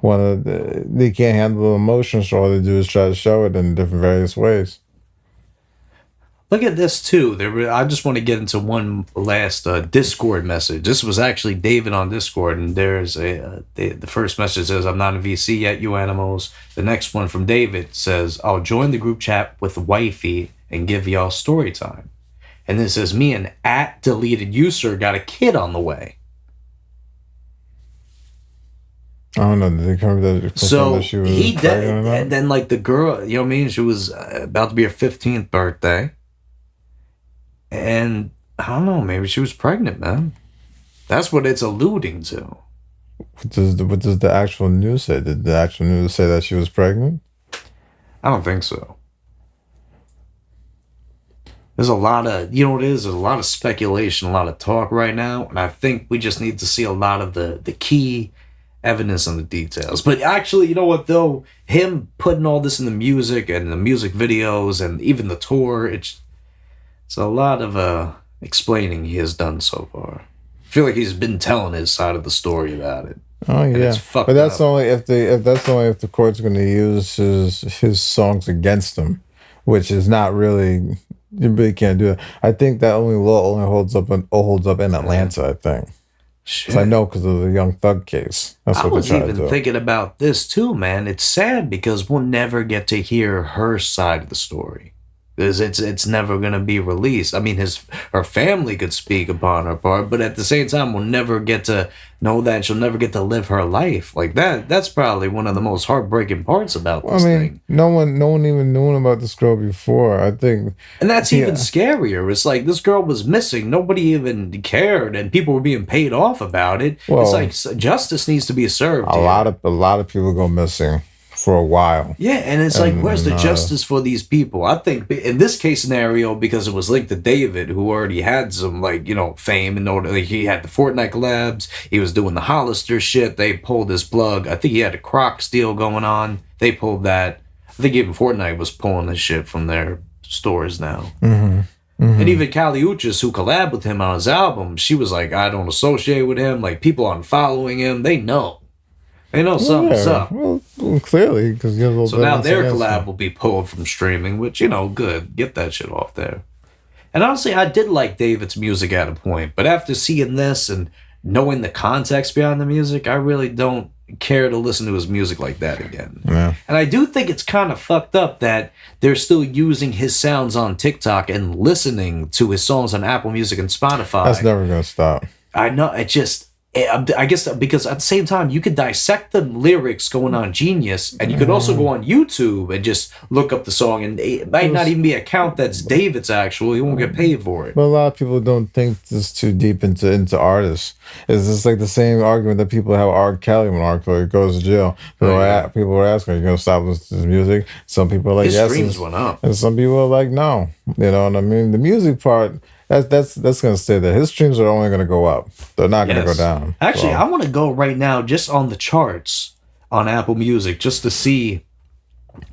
Speaker 2: to. They can't handle the emotions, so all they do is try to show it in different various ways.
Speaker 1: Look at this too. I just want to get into one last Discord message. This was actually David on Discord, and there's the first message says, "I'm not in VC yet, you animals." The next one from David says, "I'll join the group chat with wifey and give y'all story time." And then it says, "Me and at deleted user got a kid on the way."
Speaker 2: I don't know. Did they come that
Speaker 1: So
Speaker 2: that she was
Speaker 1: he did,
Speaker 2: pregnant or
Speaker 1: and
Speaker 2: not?
Speaker 1: then like the girl, you know what I mean? She was about to be her 15th birthday, and I don't know, maybe she was pregnant, man. That's what it's alluding to.
Speaker 2: What does the actual news say? Did the actual news say that she was pregnant?
Speaker 1: I don't think so. There's a lot of, you know what it is? There's a lot of speculation, a lot of talk right now, and I think we just need to see a lot of the key evidence and the details. But actually, you know what though? Him putting all this in the music and the music videos and even the tour, it's a lot of explaining he has done so far. I feel like he's been telling his side of the story about it.
Speaker 2: Oh
Speaker 1: And
Speaker 2: yeah,
Speaker 1: it's fucked
Speaker 2: but that's
Speaker 1: up.
Speaker 2: only if that's only if the court's going to use his songs against him, which is not really. You really can't do it. I think that only law only holds up in Atlanta. I think. 'Cause I
Speaker 1: Shit.
Speaker 2: know because of the Young Thug case. That's
Speaker 1: I
Speaker 2: what they
Speaker 1: was
Speaker 2: try to
Speaker 1: even
Speaker 2: do.
Speaker 1: thinking about this too, man. It's sad because we'll never get to hear her side of the story. Because it's never gonna be released. I mean, her family could speak upon her part, but at the same time, we'll never get to know that. And she'll never get to live her life like that. That's probably one of the most heartbreaking parts about
Speaker 2: Well, I
Speaker 1: this
Speaker 2: mean,
Speaker 1: thing.
Speaker 2: no one even knew about this girl before. I think,
Speaker 1: And that's even
Speaker 2: yeah.
Speaker 1: scarier. It's like this girl was missing. Nobody even cared, and people were being paid off about it. It's
Speaker 2: Well,
Speaker 1: like justice needs to be served here.
Speaker 2: a lot of people go missing for a while,
Speaker 1: Yeah, and it's like, where's
Speaker 2: and
Speaker 1: the justice for these people? I think in this case scenario, because it was linked to David, who already had some like fame and like he had the Fortnite collabs, he was doing the Hollister shit. They pulled his plug. I think he had a Crocs deal going on. They pulled that. I think even Fortnite was pulling this shit from their stores now.
Speaker 2: hmm
Speaker 1: And
Speaker 2: hmm
Speaker 1: even Kali Uchis, who collabed with him on his album, she was like, I don't associate with him. Like people aren't following him. They know. They know
Speaker 2: Well,
Speaker 1: something's
Speaker 2: yeah,
Speaker 1: up.
Speaker 2: well, clearly because you have a
Speaker 1: So
Speaker 2: little
Speaker 1: now
Speaker 2: evidence
Speaker 1: their
Speaker 2: against
Speaker 1: collab
Speaker 2: them.
Speaker 1: will be pulled from streaming, which, good. Get that shit off there. And honestly, I did like David's music at a point, but after seeing this and knowing the context behind the music, I really don't care to listen to his music like that again.
Speaker 2: Yeah,
Speaker 1: And I do think it's kind of fucked up that they're still using his sounds on TikTok and listening to his songs on Apple Music and Spotify.
Speaker 2: that's never gonna stop.
Speaker 1: I know it just. I guess because at the same time you could dissect the lyrics going on Genius, and you could also go on YouTube and just look up the song, and it might not even be an account that's David's actual. He won't get paid for it.
Speaker 2: But a lot of people don't think this too deep into artists. It's just like the same argument that people have with R. Kelly when R. Kelly goes to jail. People were asking, "Are you gonna stop listening to his music?" Some people are like,
Speaker 1: His
Speaker 2: "Yes,"
Speaker 1: streams went up.
Speaker 2: and some people are like, "No." You know what I mean? The music part. That's gonna stay there. His streams are only gonna go up. They're not gonna go
Speaker 1: Yes.
Speaker 2: down.
Speaker 1: Actually,
Speaker 2: So,
Speaker 1: I want to go right now just on the charts on Apple Music just to see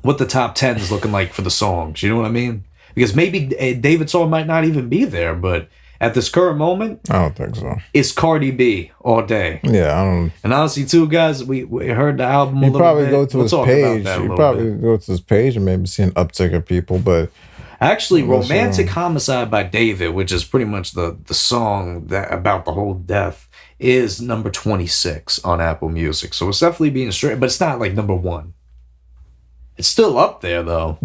Speaker 1: what the top 10 is looking like for the songs. You know what I mean? Because maybe David's song might not even be there, but at this current moment,
Speaker 2: I don't think so.
Speaker 1: it's Cardi B all day.
Speaker 2: Yeah, I don't.
Speaker 1: And honestly, too, guys, we heard the album a
Speaker 2: You
Speaker 1: little
Speaker 2: probably
Speaker 1: bit.
Speaker 2: go to
Speaker 1: We'll
Speaker 2: his
Speaker 1: talk about
Speaker 2: page.
Speaker 1: that a
Speaker 2: You
Speaker 1: little
Speaker 2: probably
Speaker 1: bit.
Speaker 2: go to his page and maybe see an uptick of people, but
Speaker 1: Actually,
Speaker 2: Unless,
Speaker 1: Romantic Homicide by David, which is pretty much the song that about the whole death, is number 26 on Apple Music. So it's definitely being straight, but it's not like number one. It's still up there, though.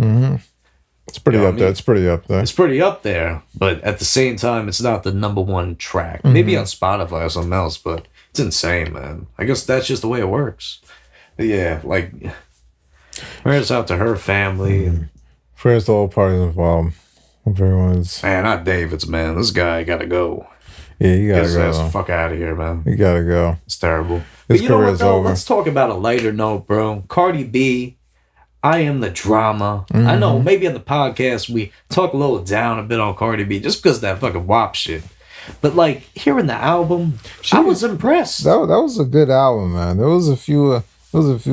Speaker 2: it's pretty
Speaker 1: You know what
Speaker 2: up
Speaker 1: I
Speaker 2: there.
Speaker 1: mean?
Speaker 2: It's pretty up there.
Speaker 1: It's pretty up there, but at the same time, it's not the number one track. Maybe on Spotify or something else, but it's insane, man. I guess that's just the way it works. But yeah, like, prayers out to her family. And,
Speaker 2: Prayers to all parties involved. Hope everyone's.
Speaker 1: man, not David's, man. This guy got to go.
Speaker 2: Yeah, you
Speaker 1: Get
Speaker 2: gotta
Speaker 1: his ass the
Speaker 2: go.
Speaker 1: fuck out of here, man.
Speaker 2: You gotta go.
Speaker 1: It's terrible. But
Speaker 2: His
Speaker 1: you know what
Speaker 2: career's
Speaker 1: though?
Speaker 2: over.
Speaker 1: Let's talk about a lighter note, bro. Cardi B, I Am the Drama. I know
Speaker 2: Hmm.
Speaker 1: maybe on the podcast we talk a little down a bit on Cardi B just because of that fucking WAP shit. But like hearing the album, I
Speaker 2: She
Speaker 1: was impressed.
Speaker 2: that was a good album, man. There was a few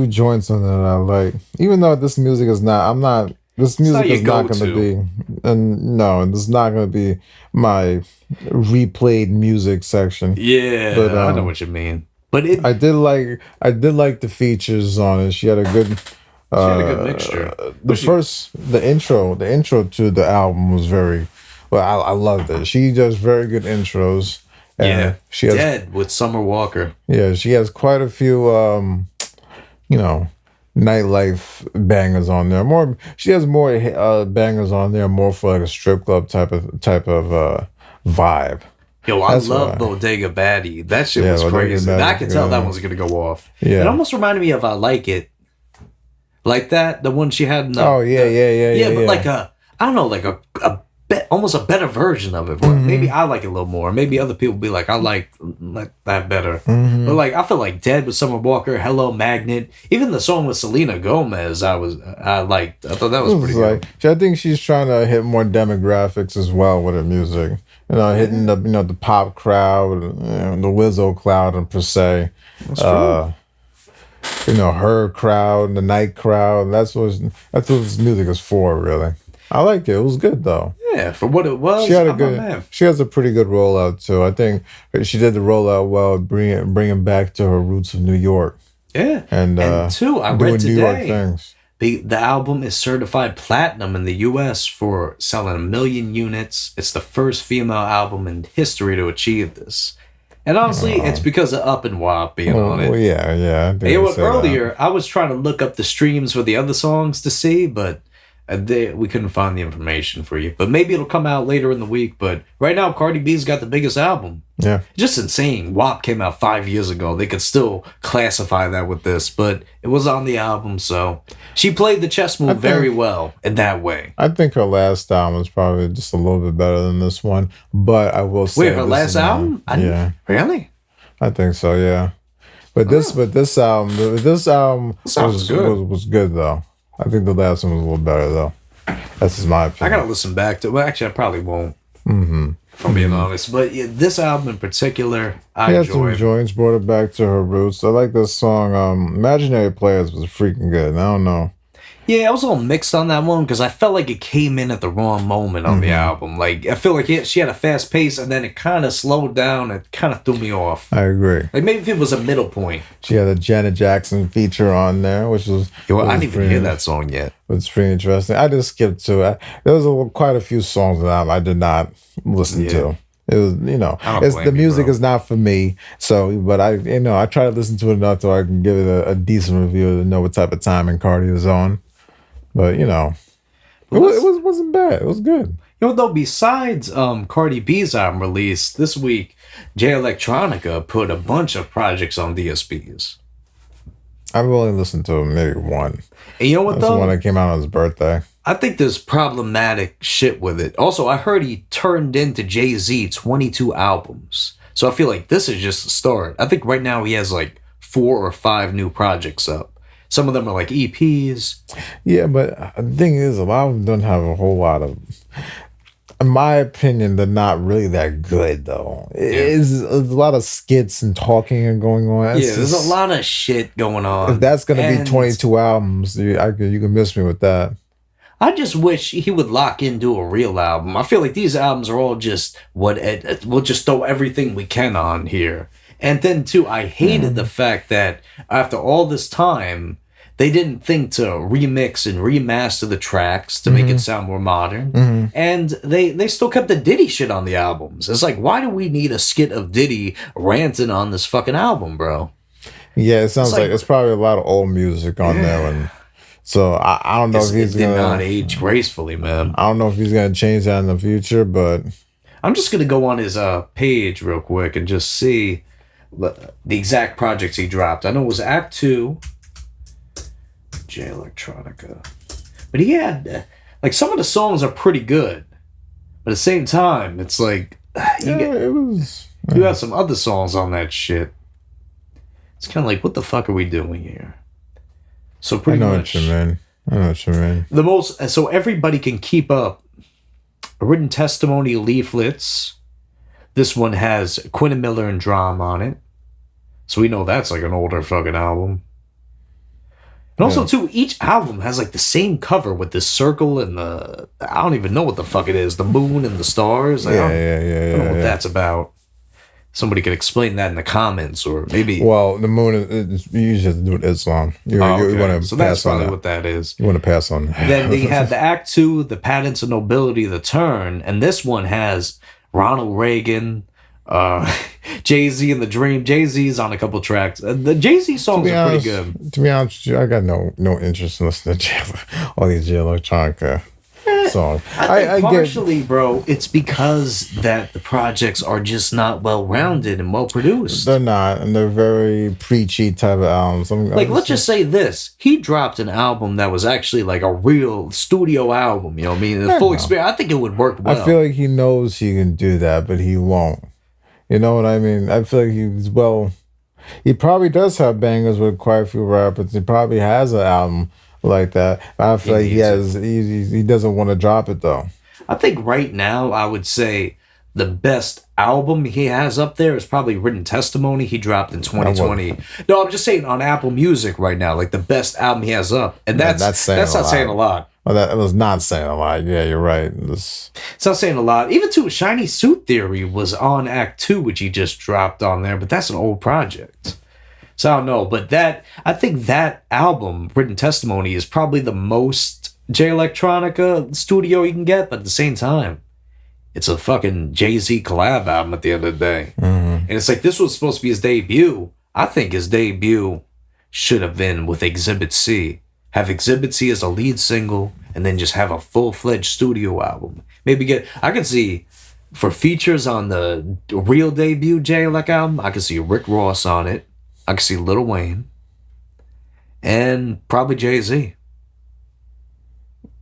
Speaker 2: joints on that I like. Even though this music is not, I'm not. This
Speaker 1: It's not
Speaker 2: music
Speaker 1: your
Speaker 2: is not going to
Speaker 1: go-to.
Speaker 2: be, and no, it's not going to be my replayed music section. But
Speaker 1: Yeah, I know what you mean. But it
Speaker 2: I did like the features on it. She had a good
Speaker 1: she had a good mixture.
Speaker 2: the
Speaker 1: But she
Speaker 2: first the intro to the album was very well. I loved it. She does very good intros,
Speaker 1: yeah,
Speaker 2: and she has
Speaker 1: Dead with Summer Walker.
Speaker 2: yeah, she has quite a few you know, nightlife bangers on there. More she has more bangers on there, more for like a strip club type of vibe.
Speaker 1: Yo, I
Speaker 2: That's
Speaker 1: love
Speaker 2: why.
Speaker 1: Bodega Baddie. That shit
Speaker 2: Yeah,
Speaker 1: was
Speaker 2: well, they get
Speaker 1: crazy. And I
Speaker 2: that.
Speaker 1: could tell that one's gonna go off. It
Speaker 2: Yeah.
Speaker 1: almost reminded me of I Like It. Like that, the one she had in
Speaker 2: Oh yeah, yeah, yeah, yeah,
Speaker 1: but
Speaker 2: yeah.
Speaker 1: like I don't know, like almost a better version of it. Maybe I like it a little more. Maybe other people be like, I like that better.
Speaker 2: Mm-hmm.
Speaker 1: But like, I feel like Dead with Summer Walker, Hello Magnet, even the song with Selena Gomez, I liked. I thought that was
Speaker 2: It
Speaker 1: pretty
Speaker 2: was
Speaker 1: good.
Speaker 2: like I think she's trying to hit more demographics as well with her music. You know, hitting the pop crowd, the Wizzo crowd, and per se.
Speaker 1: That's true.
Speaker 2: Her crowd, the night crowd. That's what this music is for, really. I like it. It was good though.
Speaker 1: Yeah, for what it was,
Speaker 2: She had a
Speaker 1: I'm not
Speaker 2: good.
Speaker 1: mad.
Speaker 2: She has a pretty good rollout too. I think she did the rollout well, bringing back to her roots of New York
Speaker 1: Yeah,
Speaker 2: and
Speaker 1: and two, I
Speaker 2: doing
Speaker 1: read
Speaker 2: New York
Speaker 1: today.
Speaker 2: things.
Speaker 1: The album is certified platinum in the US for selling 1 million units. It's the first female album in history to achieve this. And honestly, it's because of Up and WAP being on it.
Speaker 2: Well, yeah, yeah. I think
Speaker 1: You know
Speaker 2: they
Speaker 1: what?
Speaker 2: said that.
Speaker 1: Earlier, I was trying to look up the streams for the other songs to see, but we couldn't find the information for you. But maybe it'll come out later in the week. But right now, Cardi B's got the biggest album.
Speaker 2: Yeah.
Speaker 1: Just insane. WAP came out 5 years ago. They could still classify that with this, but it was on the album, so she played the chess move very well in that way.
Speaker 2: I think her last album is probably just a little bit better than this one, but I will say
Speaker 1: Wait, her
Speaker 2: this
Speaker 1: last
Speaker 2: is
Speaker 1: album?
Speaker 2: yeah,
Speaker 1: Really?
Speaker 2: I think so. Yeah, but this album
Speaker 1: Sounds good.
Speaker 2: was good though. I think the last one was a little better though. That's just my
Speaker 1: I
Speaker 2: opinion.
Speaker 1: gotta listen back to it. Well, actually, I probably won't. If I'm being honest. But yeah, this album in particular, I
Speaker 2: He had some
Speaker 1: enjoyed.
Speaker 2: joints, brought it back to her roots. I like this song. Imaginary Players was freaking good. I don't know.
Speaker 1: Yeah, I was a little mixed on that one because I felt like it came in at the wrong moment on the album. Like, I feel like she had a fast pace and then it kind of slowed down. It kind of threw me off.
Speaker 2: I agree.
Speaker 1: Like, maybe if it was a middle point.
Speaker 2: She had a Janet Jackson feature on there, which was
Speaker 1: Yo, I
Speaker 2: was
Speaker 1: didn't even
Speaker 2: pretty-
Speaker 1: hear that song yet.
Speaker 2: It's pretty interesting. I just skipped to it. There was quite a few songs that I did not listen
Speaker 1: Yeah.
Speaker 2: to. It was,
Speaker 1: I don't
Speaker 2: it's
Speaker 1: blame
Speaker 2: the
Speaker 1: you,
Speaker 2: music
Speaker 1: bro.
Speaker 2: is not for me. So, but I try to listen to it enough so I can give it a decent review to know what type of timing Cardi is on. But it wasn't bad. It was good.
Speaker 1: You know, though, besides Cardi B's album release this week, Jay Electronica put a bunch of projects on DSPs.
Speaker 2: I've only listened to maybe one.
Speaker 1: And you know what,
Speaker 2: That's the one
Speaker 1: though?
Speaker 2: that came out on his birthday.
Speaker 1: I think there's problematic shit with it. Also, I heard he turned into Jay-Z 22 albums. So I feel like this is just the start. I think right now he has like 4 or 5 new projects up. Some of them are like EPs.
Speaker 2: Yeah, but the thing is, a lot of them don't have a whole lot of. In my opinion, they're not really that good, though. It's a lot of skits and talking and going on. It's
Speaker 1: There's
Speaker 2: just-
Speaker 1: a lot of shit going on.
Speaker 2: If that's gonna be
Speaker 1: And
Speaker 2: 22 albums, you can miss me with that.
Speaker 1: I just wish he would lock into a real album. I feel like these albums are all just we'll just throw everything we can on here. And then too, I hated the fact that after all this time, they didn't think to remix and remaster the tracks to make it sound more modern. And they still kept the Diddy shit on the albums. It's like, why do we need a skit of Diddy ranting on this fucking album, bro?
Speaker 2: Yeah, it sounds
Speaker 1: It's like-
Speaker 2: like it's probably a lot of old music on there, and so I don't know if
Speaker 1: It
Speaker 2: he's
Speaker 1: did not
Speaker 2: gonna.
Speaker 1: age gracefully, man.
Speaker 2: I don't know if he's gonna change that in the future, but
Speaker 1: I'm just gonna go on his page real quick and just see the exact projects he dropped. I know it was Act 2, J Electronica, but he had like some of the songs are pretty good, but at the same time, it's like
Speaker 2: yeah, it was.
Speaker 1: You have some other songs on that shit. It's kind of like, what the fuck are we doing here? So pretty much,
Speaker 2: I know what you mean.
Speaker 1: the most, so everybody can keep up written testimony leaflets. This one has Quentin Miller and Drum on it. So we know that's like an older fucking album. And also, too, each album has like the same cover with this circle and I don't even know what the fuck it is. The moon and the stars. I don't know what that's about. Somebody could explain that in the comments, or maybe.
Speaker 2: Well, the moon is you usually have to do it Islam. You want to
Speaker 1: so that's probably what that is.
Speaker 2: You want to pass on.
Speaker 1: Then they have the Act 2, the Patents of Nobility, the Turn, and this one has Ronald Reagan, Jay-Z and the Dream. Jay-Z's on a couple tracks. The Jay-Z songs are pretty good.
Speaker 2: To be honest with you, I got no interest in listening to all these Jay Electronica songs.
Speaker 1: I think partially, bro, it's because that the projects are just not well-rounded and well-produced.
Speaker 2: They're not, and they're very preachy type of albums.
Speaker 1: Let's just say this. He dropped an album that was actually like a real studio album, you know what I mean? The full experience. I think it would work well.
Speaker 2: I feel like he knows he can do that, but he won't. You know what I mean? I feel like he probably does have bangers with quite a few rappers. He probably has an album like that. I feel like he doesn't want to drop it though.
Speaker 1: I think right now I would say the best album he has up there is probably Written Testimony he dropped in 2020. No, I'm just saying on Apple Music right now, like the best album he has up. And that's not saying a lot.
Speaker 2: Well, that was not saying a lot. Yeah, you're right.
Speaker 1: It's not saying a lot. Even too, Shiny Suit Theory was on Act 2, which he just dropped on there, but that's an old project. So I don't know, but I think that album, Written Testimony, is probably the most Jay Electronica studio you can get, but at the same time, it's a fucking Jay-Z collab album at the end of the day. Mm-hmm. And it's like, this was supposed to be his debut. I think his debut should have been with Exhibit C. Have Exhibit C as a lead single, and then just have a full-fledged studio album. I could see, for features on the real debut Jay Elec album, I could see Rick Ross on it. I could see Lil Wayne. And probably Jay-Z.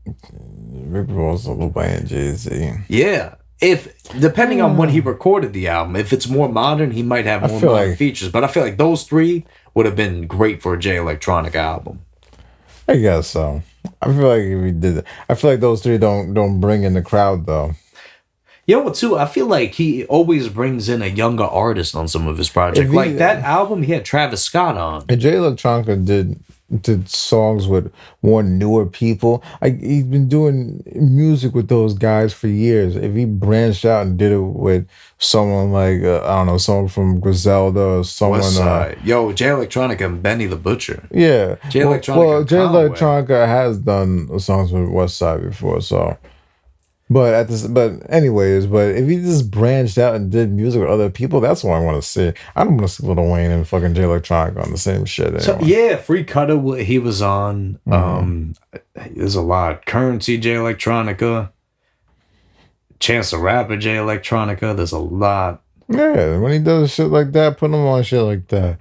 Speaker 2: Rick Ross, Lil Wayne, Jay-Z.
Speaker 1: Yeah. Depending on when he recorded the album, if it's more modern, he might have more modern features. But I feel like those three would have been great for a Jay Electronica album.
Speaker 2: I guess so. I feel like if we did it, I feel like those three don't bring in the crowd though.
Speaker 1: You know what too? I feel like he always brings in a younger artist on some of his projects. Like that album, he had Travis Scott on.
Speaker 2: And Jay Electronica did songs with more newer people. He's been doing music with those guys for years. If he branched out and did it with someone like I don't know, someone from Griselda or someone.
Speaker 1: Jay Electronica and Benny the Butcher.
Speaker 2: Yeah,
Speaker 1: Jay Electronica.
Speaker 2: Jay Electronica has done songs with Westside before, so. But if he just branched out and did music with other people, that's what I want to see. I don't want to see Lil Wayne and fucking Jay Electronica on the same shit anymore.
Speaker 1: So yeah, Free Cutter he was on. Mm-hmm. There's a lot. Currency Jay Electronica. Chance the Rapper Jay Electronica. There's a lot.
Speaker 2: Yeah, when he does shit like that, put him on shit like that.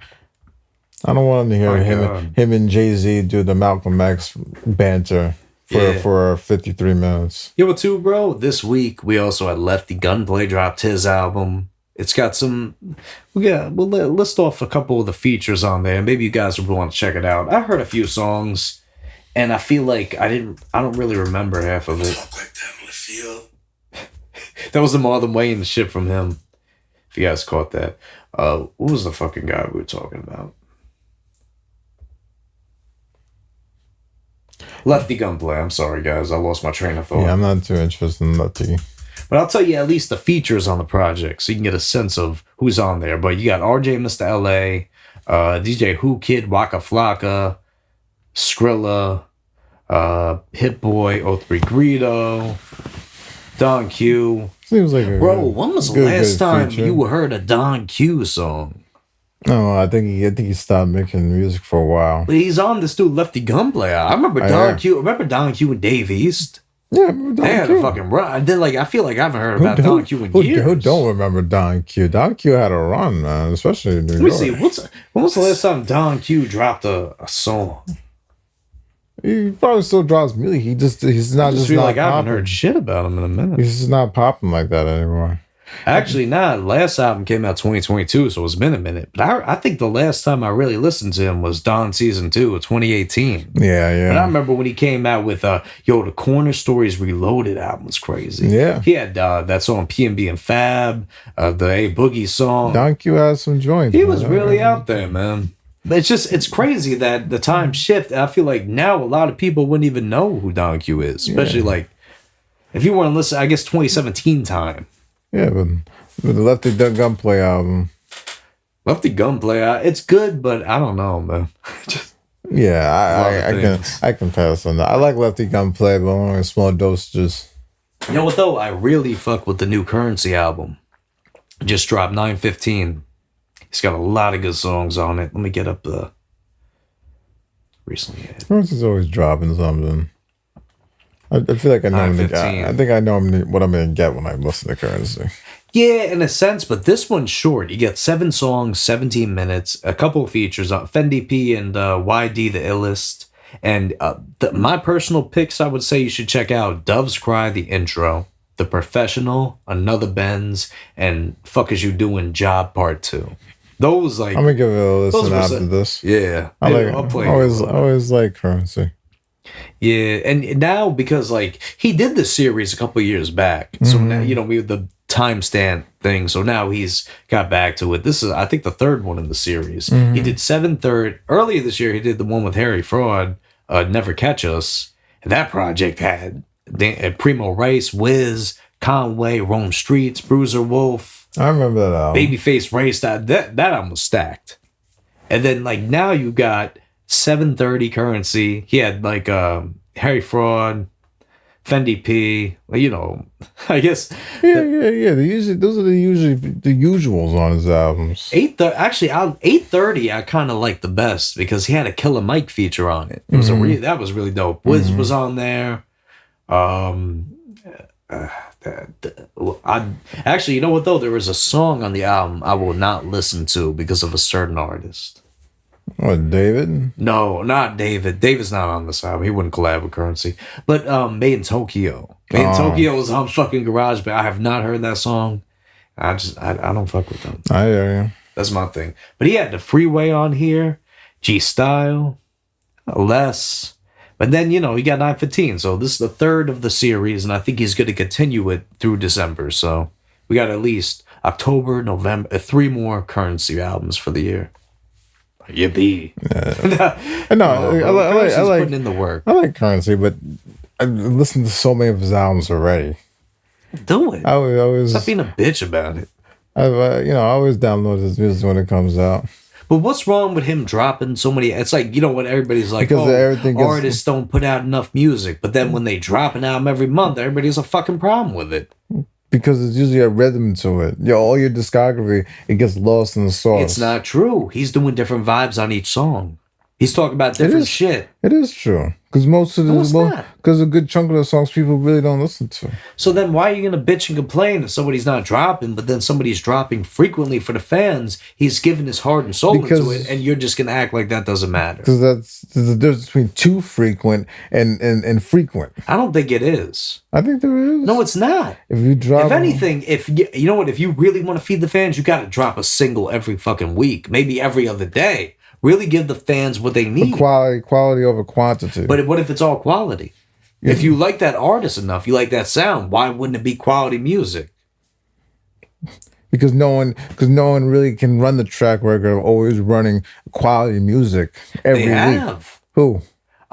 Speaker 2: I don't want to hear him and Jay-Z do the Malcolm X banter. For 53 minutes.
Speaker 1: You know what, too, bro? This week, we also had Lefty Gunplay dropped his album. It's got some... we'll list off a couple of the features on there. Maybe you guys will want to check it out. I heard a few songs, and I feel like I don't really remember half of it. That was the Marlon Wayne shit from him. If you guys caught that. What was the fucking guy we were talking about? Lefty Gunplay. I'm sorry, guys. I lost my train of thought.
Speaker 2: Yeah, I'm not too interested in Lefty.
Speaker 1: But I'll tell you at least the features on the project so you can get a sense of who's on there. But you got RJ Mr. LA, DJ Who Kid, Waka Flocka, Skrilla, Hit Boy, O3 Greedo, Don Q.
Speaker 2: Seems like
Speaker 1: when was the last time you heard a Don Q song?
Speaker 2: No, I think he stopped making music for a while.
Speaker 1: But he's on this dude Lefty Gunplay. I remember Don Q. Remember Don Q and Dave East?
Speaker 2: Yeah, I remember
Speaker 1: They had a fucking run. And then I feel like I haven't heard about Don Q in years.
Speaker 2: Who don't remember Don Q? Don Q had a run, man, especially in New York.
Speaker 1: Let me see. When was the last time Don Q dropped a song?
Speaker 2: He probably still drops music. He's not just
Speaker 1: I
Speaker 2: not
Speaker 1: like I haven't heard shit about him in a minute.
Speaker 2: He's just not popping like that anymore.
Speaker 1: Actually, nah. Last album came out 2022, so it's been a minute. But I think the last time I really listened to him was Dawn Season 2 of 2018.
Speaker 2: Yeah, yeah.
Speaker 1: But I remember when he came out with the Corner Stories Reloaded album was crazy.
Speaker 2: Yeah.
Speaker 1: He had that song PNB and Fab, the A Boogie song.
Speaker 2: Don Q has some joints.
Speaker 1: He was really out there, man. But it's crazy that the time shift. I feel like now a lot of people wouldn't even know who Don Q is, especially like if you want to listen. I guess 2017 time.
Speaker 2: Yeah, but the Lefty Gunplay album.
Speaker 1: Lefty Gunplay, it's good, but I don't know, man.
Speaker 2: I can pass on that. I like Lefty Gunplay, but only in small dosages.
Speaker 1: You know what though? I really fuck with the new Currency album. Just dropped 9/15. He's got a lot of good songs on it. Let me get up the recently.
Speaker 2: Currency's always dropping something. I feel like I know. I think I know what I'm gonna get when I listen to Currency.
Speaker 1: Yeah, in a sense, but this one's short. You get 7 songs, 17 minutes, a couple of features on Fendi P and YD the Illest. And my personal picks, I would say you should check out Doves Cry, the intro, The Professional, Another Benz, and Fuck Is You Doing Job Part 2. Those like
Speaker 2: I'm gonna give it a listen after this.
Speaker 1: Yeah,
Speaker 2: I'll play. I always like Currency.
Speaker 1: Yeah, and now because like he did the series a couple of years back, so now we have the timestamp thing. So now he's got back to it. This is I think the third one in the series. He did 7/3 earlier this year. He did the one with Harry Fraud, Never Catch Us. And that project had Primo Rice, Wiz, Conway, Rome Streets, Bruiser Wolf.
Speaker 2: I remember that album.
Speaker 1: Babyface Race. That album was stacked. And then like now you got 730 Currency. He had like Harry Fraud, Fendi P. I guess.
Speaker 2: Yeah. Those are the usuals on his albums.
Speaker 1: 830 I kind of like the best because he had a Killer Mike feature on it. It was that was really dope. Wiz was on there. Actually, you know what though? There was a song on the album I will not listen to because of a certain artist.
Speaker 2: What, David?
Speaker 1: No, not David. David's not on this album. He wouldn't collab with Currency. But Made in Tokyo. Made in Tokyo is on fucking GarageBand. I have not heard that song. I don't fuck with them.
Speaker 2: I hear you.
Speaker 1: That's my thing. But he had the Freeway on here, G Style, Less. But then, he got 9/15. So this is the third of the series, and I think he's going to continue it through December. So we got at least October, November, 3 more Currency albums for the year. Yippee.
Speaker 2: Yeah. No, I like
Speaker 1: putting in the work.
Speaker 2: I like Currency, but I listened to so many of his albums already.
Speaker 1: Do it.
Speaker 2: I always
Speaker 1: stop being a bitch about it.
Speaker 2: I always download his music when it comes out.
Speaker 1: But what's wrong with him dropping so many? It's like, what everybody's like,
Speaker 2: because
Speaker 1: artists don't put out enough music. But then when they drop an album every month, everybody has a fucking problem with it.
Speaker 2: Because it's usually a rhythm to it. All your discography, it gets lost in the sauce.
Speaker 1: It's not true. He's doing different vibes on each song. He's talking about different shit.
Speaker 2: It is true. Because because a good chunk of the songs people really don't listen to.
Speaker 1: So then why are you going to bitch and complain if somebody's not dropping, but then somebody's dropping frequently for the fans? He's giving his heart and soul into it, and you're just going to act like that doesn't matter. Because
Speaker 2: there's a difference between too frequent and frequent.
Speaker 1: I don't think it is.
Speaker 2: I think there is.
Speaker 1: No, it's not.
Speaker 2: If you drop...
Speaker 1: If anything, if you really want to feed the fans, you got to drop a single every fucking week, maybe every other day. Really give the fans what they need.
Speaker 2: Quality over quantity.
Speaker 1: But what if it's all quality? Yeah. If you like that artist enough, you like that sound, why wouldn't it be quality music?
Speaker 2: Because no one really can run the track record of always running quality music every week. Who?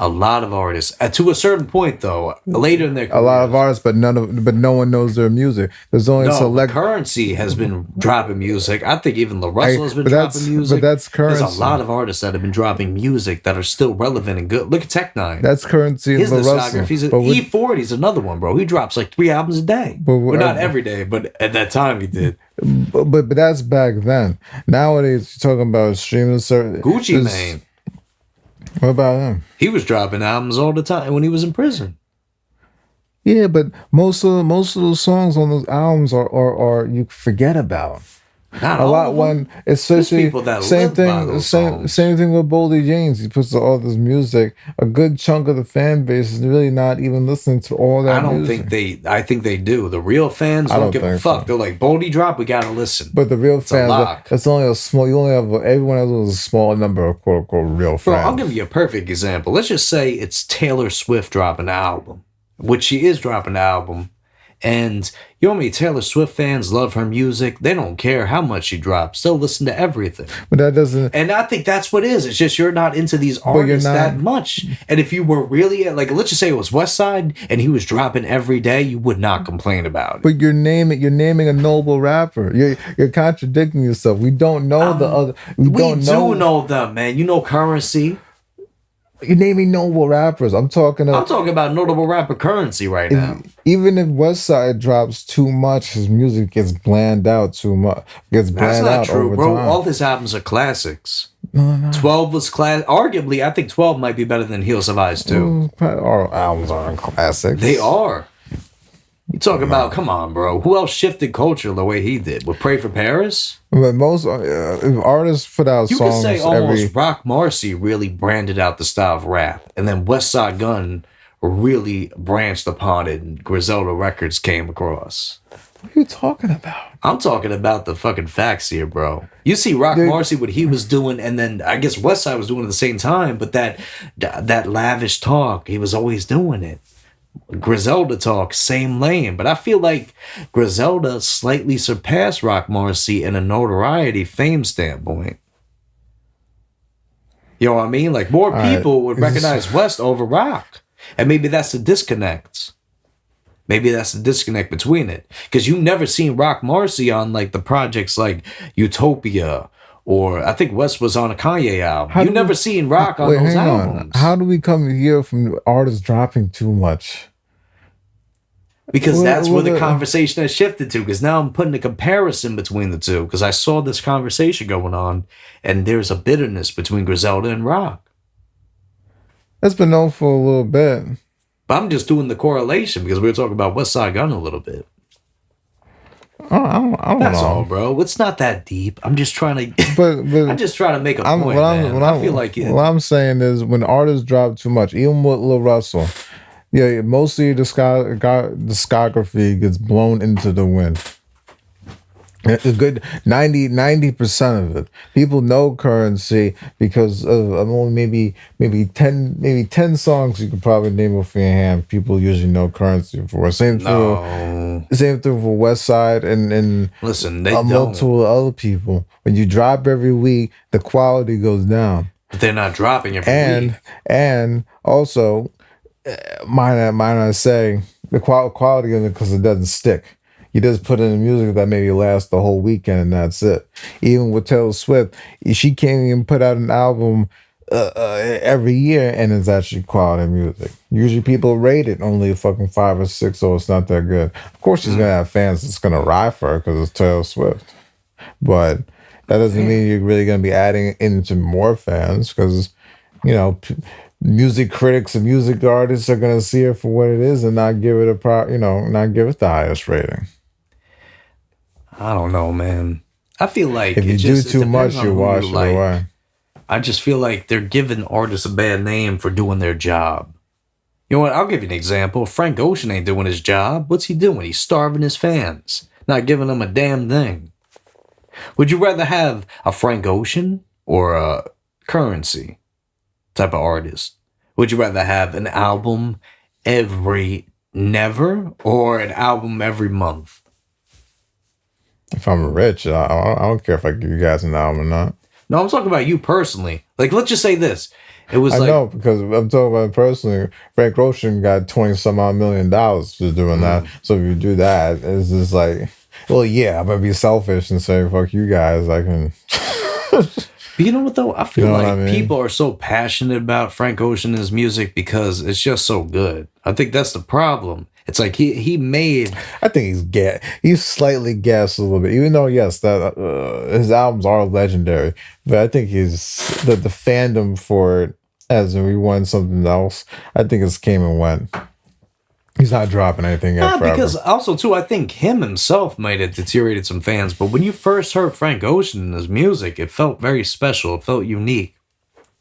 Speaker 1: A lot of artists. To a certain point, though, later in their careers.
Speaker 2: A lot of artists, but no one knows their music. There's only select.
Speaker 1: Currency has been dropping music. I think even La Russell has been dropping music.
Speaker 2: But that's Currency.
Speaker 1: There's a lot of artists that have been dropping music that are still relevant and good. Look at Tech Nine.
Speaker 2: That's Currency and La Russell.
Speaker 1: E40 is another one, bro. He drops like 3 albums a day. Well, not every day, but at that time he did.
Speaker 2: But that's back then. Nowadays, you're talking about streaming service.
Speaker 1: Gucci Mane.
Speaker 2: What about him?
Speaker 1: He was dropping albums all the time when he was in prison.
Speaker 2: Yeah, but most of those songs on those albums are you forget about.
Speaker 1: Not
Speaker 2: A
Speaker 1: all
Speaker 2: lot
Speaker 1: of
Speaker 2: when
Speaker 1: them. There's
Speaker 2: especially
Speaker 1: people that
Speaker 2: same
Speaker 1: live by
Speaker 2: thing
Speaker 1: those
Speaker 2: same
Speaker 1: songs.
Speaker 2: thing with Boldy James. He puts all this music. A good chunk of the fan base is really not even listening to all
Speaker 1: I
Speaker 2: that
Speaker 1: don't
Speaker 2: music.
Speaker 1: think they. I think they do. The real fans
Speaker 2: I
Speaker 1: don't
Speaker 2: don't
Speaker 1: give a
Speaker 2: think
Speaker 1: fuck.
Speaker 2: so.
Speaker 1: They're like Boldy drop. We gotta listen.
Speaker 2: But the real
Speaker 1: It's a
Speaker 2: fans,
Speaker 1: lock,
Speaker 2: it's only a small. You only have everyone has a small number of quote unquote real
Speaker 1: bro. I'll give
Speaker 2: fans.
Speaker 1: you a perfect example. Let's just say it's Taylor Swift dropping an album, which she is dropping an album. And you know how many Taylor Swift fans love her music? They don't care how much she drops. They'll listen to everything.
Speaker 2: But that doesn't.
Speaker 1: And I think that's what it is. It's just you're not into these
Speaker 2: But you're
Speaker 1: artists
Speaker 2: not.
Speaker 1: that much. And if you were really like, let's just say it was West Side and he was dropping every day, you would not complain about it.
Speaker 2: But you're naming a noble rapper. You're contradicting yourself. We don't know the other. We
Speaker 1: We
Speaker 2: don't
Speaker 1: do
Speaker 2: know.
Speaker 1: know them, man. You know Currency.
Speaker 2: You're naming noble rappers. I'm talking.
Speaker 1: I'm talking about notable rapper Currency right now.
Speaker 2: Even if West Side drops too much, his music gets bland out too much. Gets
Speaker 1: That's
Speaker 2: bland
Speaker 1: not
Speaker 2: out
Speaker 1: true,
Speaker 2: over
Speaker 1: bro.
Speaker 2: time.
Speaker 1: All his albums are classics.
Speaker 2: No, no.
Speaker 1: 12 was class. Arguably, I think 12 might be better than Heels of Eyes too.
Speaker 2: Our albums aren't classics.
Speaker 1: They are. You talk about, come on, bro. Who else shifted culture the way he did? With Pray for Paris?
Speaker 2: But most if artists put out
Speaker 1: You could
Speaker 2: songs
Speaker 1: say almost
Speaker 2: every.
Speaker 1: Rock Marcy really branded out the style of rap. And then West Side Gun really branched upon it and Griselda Records came across.
Speaker 2: What are you talking about?
Speaker 1: I'm talking about the fucking facts here, bro. You see Rock
Speaker 2: Dude.
Speaker 1: Marcy, what he was doing, and then I guess West Side was doing it at the same time, but that lavish talk, he was always doing it. Griselda talk, same lane. But I feel like Griselda slightly surpassed Rock Marcy in a notoriety fame standpoint. You know what I mean? Like more
Speaker 2: All
Speaker 1: people
Speaker 2: right.
Speaker 1: would recognize West over Rock. And maybe that's the disconnect. Maybe that's the disconnect between it. Because you never seen Rock Marcy on like the projects like Utopia or I think West was on a Kanye album. You never seen Rock on
Speaker 2: Wait,
Speaker 1: those
Speaker 2: hang on.
Speaker 1: albums.
Speaker 2: How do we come here from artists dropping too much?
Speaker 1: Because that's where the
Speaker 2: Well,
Speaker 1: conversation has shifted to. Because now I'm putting a comparison between the two. Because I saw this conversation going on, and there's a bitterness between Griselda and Rock.
Speaker 2: That's been known for a little bit.
Speaker 1: But I'm just doing the correlation because we were talking about West Side Gun a little bit.
Speaker 2: I don't
Speaker 1: That's
Speaker 2: know.
Speaker 1: all, bro. It's not that deep. I'm just trying to.
Speaker 2: But
Speaker 1: I'm just trying to make a point, man. I feel like
Speaker 2: what I'm saying is when artists drop too much, even with Lil Russell, yeah, mostly discography gets blown into the wind. A good 90% of it. People know Currency because of only maybe 10 songs you could probably name off your hand. People usually know Currency for. Same
Speaker 1: no.
Speaker 2: thing for West Side and
Speaker 1: Listen, they
Speaker 2: multiple other people. When you drop every week, the quality goes down.
Speaker 1: But they're not dropping every week.
Speaker 2: And also, might I say the quality of it because it doesn't stick. You just put in the music that maybe lasts the whole weekend and that's it. Even with Taylor Swift, she can't even put out an album every year and it's actually quality music. Usually people rate it only fucking 5 or 6, so it's not that good. Of course she's gonna have fans that's gonna ride for her because it's Taylor Swift. But that doesn't mean you're really gonna be adding into more fans because, you know, music critics and music artists are gonna see her for what it is and not give it not give it the highest rating.
Speaker 1: I don't know, man. I feel like
Speaker 2: If you do too much, you wash it away.
Speaker 1: I just feel like they're giving artists a bad name for doing their job. You know what? I'll give you an example. Frank Ocean ain't doing his job. What's he doing? He's starving his fans, not giving them a damn thing. Would you rather have a Frank Ocean or a Currency type of artist? Would you rather have an album never or an album every month?
Speaker 2: If I'm rich, I don't care if I give you guys an album or not.
Speaker 1: No, I'm talking about you personally. Like, let's just say this. It was
Speaker 2: I
Speaker 1: like,
Speaker 2: know because I'm talking about personally. Frank Ocean got 20 some odd $1 million for doing that. So if you do that, it's just like, well, yeah, I'm gonna be selfish and say fuck you guys. I can.
Speaker 1: But you know what though? I feel
Speaker 2: You know
Speaker 1: like
Speaker 2: what I mean?
Speaker 1: people are so passionate about Frank Ocean and his music because it's just so good. I think that's the problem. It's like he made.
Speaker 2: I think he's slightly gassed a little bit, even though yes, that his albums are legendary. But I think the fandom for it, as in we won something else. I think it's came and went. He's not dropping anything yet forever.
Speaker 1: Because also, too, I think him himself might have deteriorated some fans, but when you first heard Frank Ocean and his music, it felt very special. It felt unique.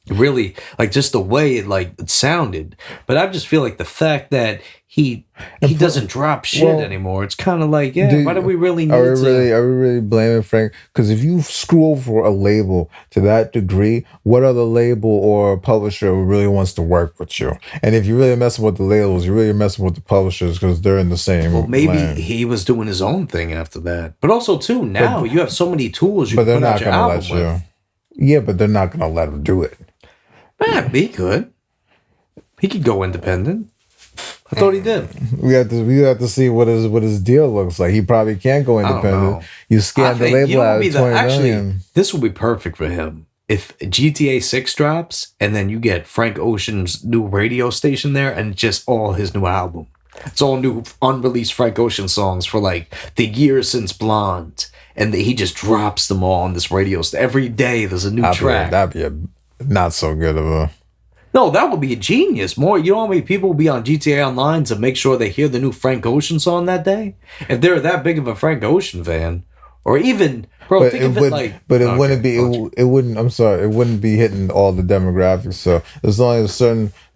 Speaker 1: Really, like, just the way it sounded. But I just feel like the fact that he doesn't drop shit anymore, it's kind of like, why do we really need
Speaker 2: Are we really blaming Frank? Because if you screw over a label to that degree, what other label or publisher really wants to work with you? And if you're really messing with the labels, you're really messing with the publishers because they're in the same
Speaker 1: maybe
Speaker 2: lane.
Speaker 1: he was doing his own thing after that. But also, too, now you have so many tools you can put out your album with.
Speaker 2: Yeah, but they're not going to let him do it.
Speaker 1: He could. He could go independent. I thought he did.
Speaker 2: We have to see what his deal looks like. He probably can't go independent. You scan the label out of 20 million.
Speaker 1: This will be perfect for him. If GTA 6 drops and then you get Frank Ocean's new radio station there and just all his new album. It's all new unreleased Frank Ocean songs for like the years since Blonde. And he just drops them all on this radio station. Every day there's a new track.
Speaker 2: That'd be a not so good of a...
Speaker 1: No, that would be a genius. You know how many people will be on GTA Online to make sure they hear the new Frank Ocean song that day? If they're that big of a Frank Ocean fan, or even, bro, think of it like...
Speaker 2: But it wouldn't be... It wouldn't... I'm sorry. It wouldn't be hitting all the demographics. So there's only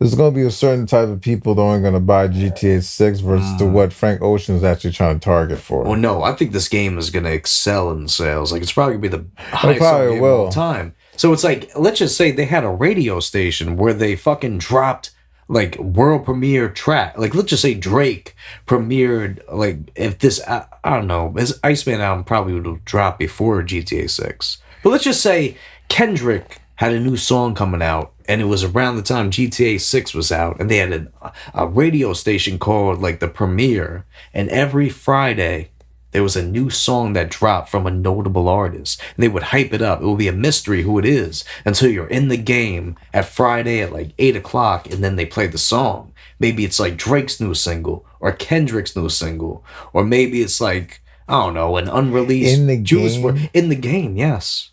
Speaker 2: there's going to be a certain type of people that are only going to buy GTA 6 versus to what Frank Ocean is actually trying to target for.
Speaker 1: Well, no, I think this game is going to excel in sales. Like, it's probably going to be the highest selling game of all time. So it's like, let's just say they had a radio station where they fucking dropped like world premiere track. Like, let's just say Drake premiered, like, if this, I don't know, his Iceman album probably would have dropped before GTA 6. But let's just say Kendrick had a new song coming out and it was around the time GTA 6 was out and they had a radio station called like the Premiere, and every Friday there was a new song that dropped from a notable artist. And they would hype it up. It would be a mystery who it is until you're in the game at Friday at like 8 o'clock and then they play the song. Maybe it's like Drake's new single or Kendrick's new single. Or maybe it's like, I don't know, an unreleased...
Speaker 2: In the game?
Speaker 1: In the game, yes.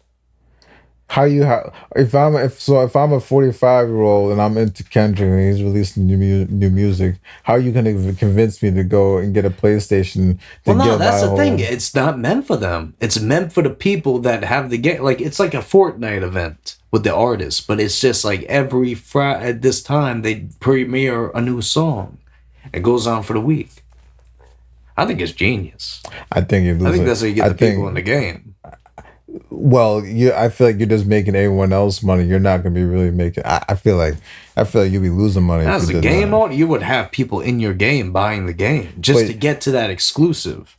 Speaker 2: If I'm a 45-year-old and I'm into Kendrick and he's releasing new music, how are you going to convince me to go and get a PlayStation?
Speaker 1: That's the thing. It's not meant for them. It's meant for the people that have the game. Like, it's like a Fortnite event with the artists, but it's just like every Friday at this time they premiere a new song. It goes on for the week. I think it's genius.
Speaker 2: I think
Speaker 1: that's how you get the people in the game.
Speaker 2: Well, I feel like you're just making everyone else money. You're not going to be really making... I feel like you'd be losing money.
Speaker 1: As a game owner, you would have people in your game buying the game just to get to that exclusive.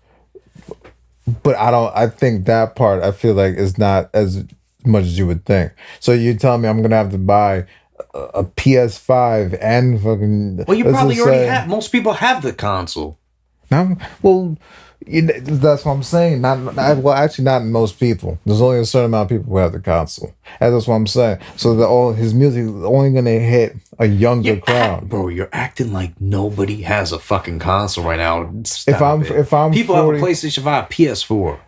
Speaker 2: But I think that part, I feel like, is not as much as you would think. So you're telling me I'm going to have to buy a PS5 and fucking...
Speaker 1: Well, you probably already have. Most people have the console.
Speaker 2: No, well... that's what I'm saying. Actually, not most people. There's only a certain amount of people who have the console. And that's what I'm saying. So his music is only gonna hit a younger crowd.
Speaker 1: Bro, you're acting like nobody has a fucking console right now.
Speaker 2: If I'm
Speaker 1: people 40, have a PlayStation 5, PS4.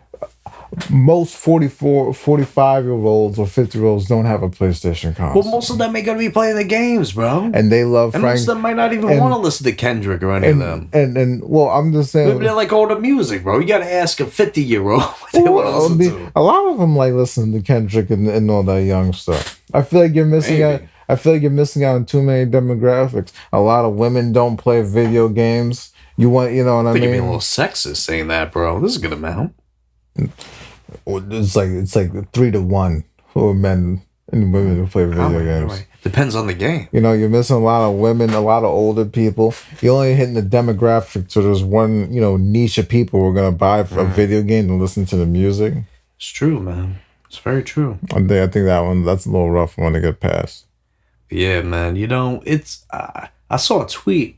Speaker 2: Most 45-year-olds or 50-year-olds don't have a PlayStation console.
Speaker 1: Well, most of them ain't gonna be playing the games, bro.
Speaker 2: And they love Frank.
Speaker 1: And most of them might not even want to listen to Kendrick or any of them.
Speaker 2: And well, I'm just saying.
Speaker 1: Maybe they like older music, bro. You gotta ask a 50-year-old what they want to listen to.
Speaker 2: A lot of them like listening to Kendrick and all that young stuff. I feel like you're missing out. I feel like you're missing out on too many demographics. A lot of women don't play video games. You know what I mean?
Speaker 1: I think you're being a little sexist saying that, bro. This is a good amount.
Speaker 2: It's like 3 to 1 who are men and women who play video games.
Speaker 1: Right. Depends on the game.
Speaker 2: You know, you're missing a lot of women, a lot of older people. You're only hitting the demographic, so there's one, niche of people who are gonna buy a video game and listen to the music.
Speaker 1: It's true, man. It's very true.
Speaker 2: I think that's a little rough one to get past.
Speaker 1: Yeah, man. It's I saw a tweet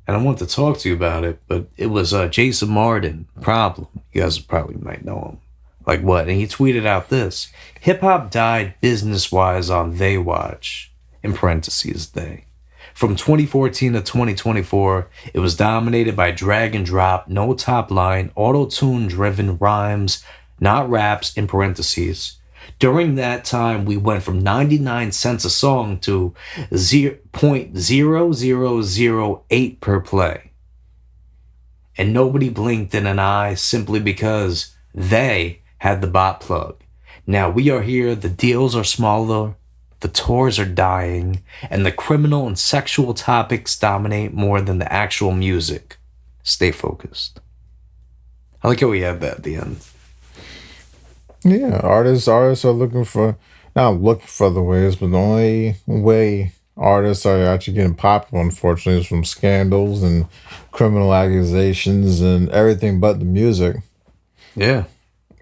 Speaker 1: and I wanted to talk to you about it, but it was Jason Martin, Problem. You guys probably might know him. Like what? And he tweeted out this: hip-hop died business-wise on They Watch, in parentheses, they. From 2014 to 2024, it was dominated by drag and drop, no top line, auto-tune driven rhymes, not raps, in parentheses. During that time, we went from 99 cents a song to 0.0008 per play. and nobody blinked in an eye simply because they had the bot plug. Now we are here, the deals are smaller, the tours are dying, and the criminal and sexual topics dominate more than the actual music. Stay focused. I like how we had that at the end.
Speaker 2: Yeah, artists are looking for, not looking for other ways, but the only way artists are actually getting popular, unfortunately, is from scandals and criminal accusations and everything but the music.
Speaker 1: Yeah.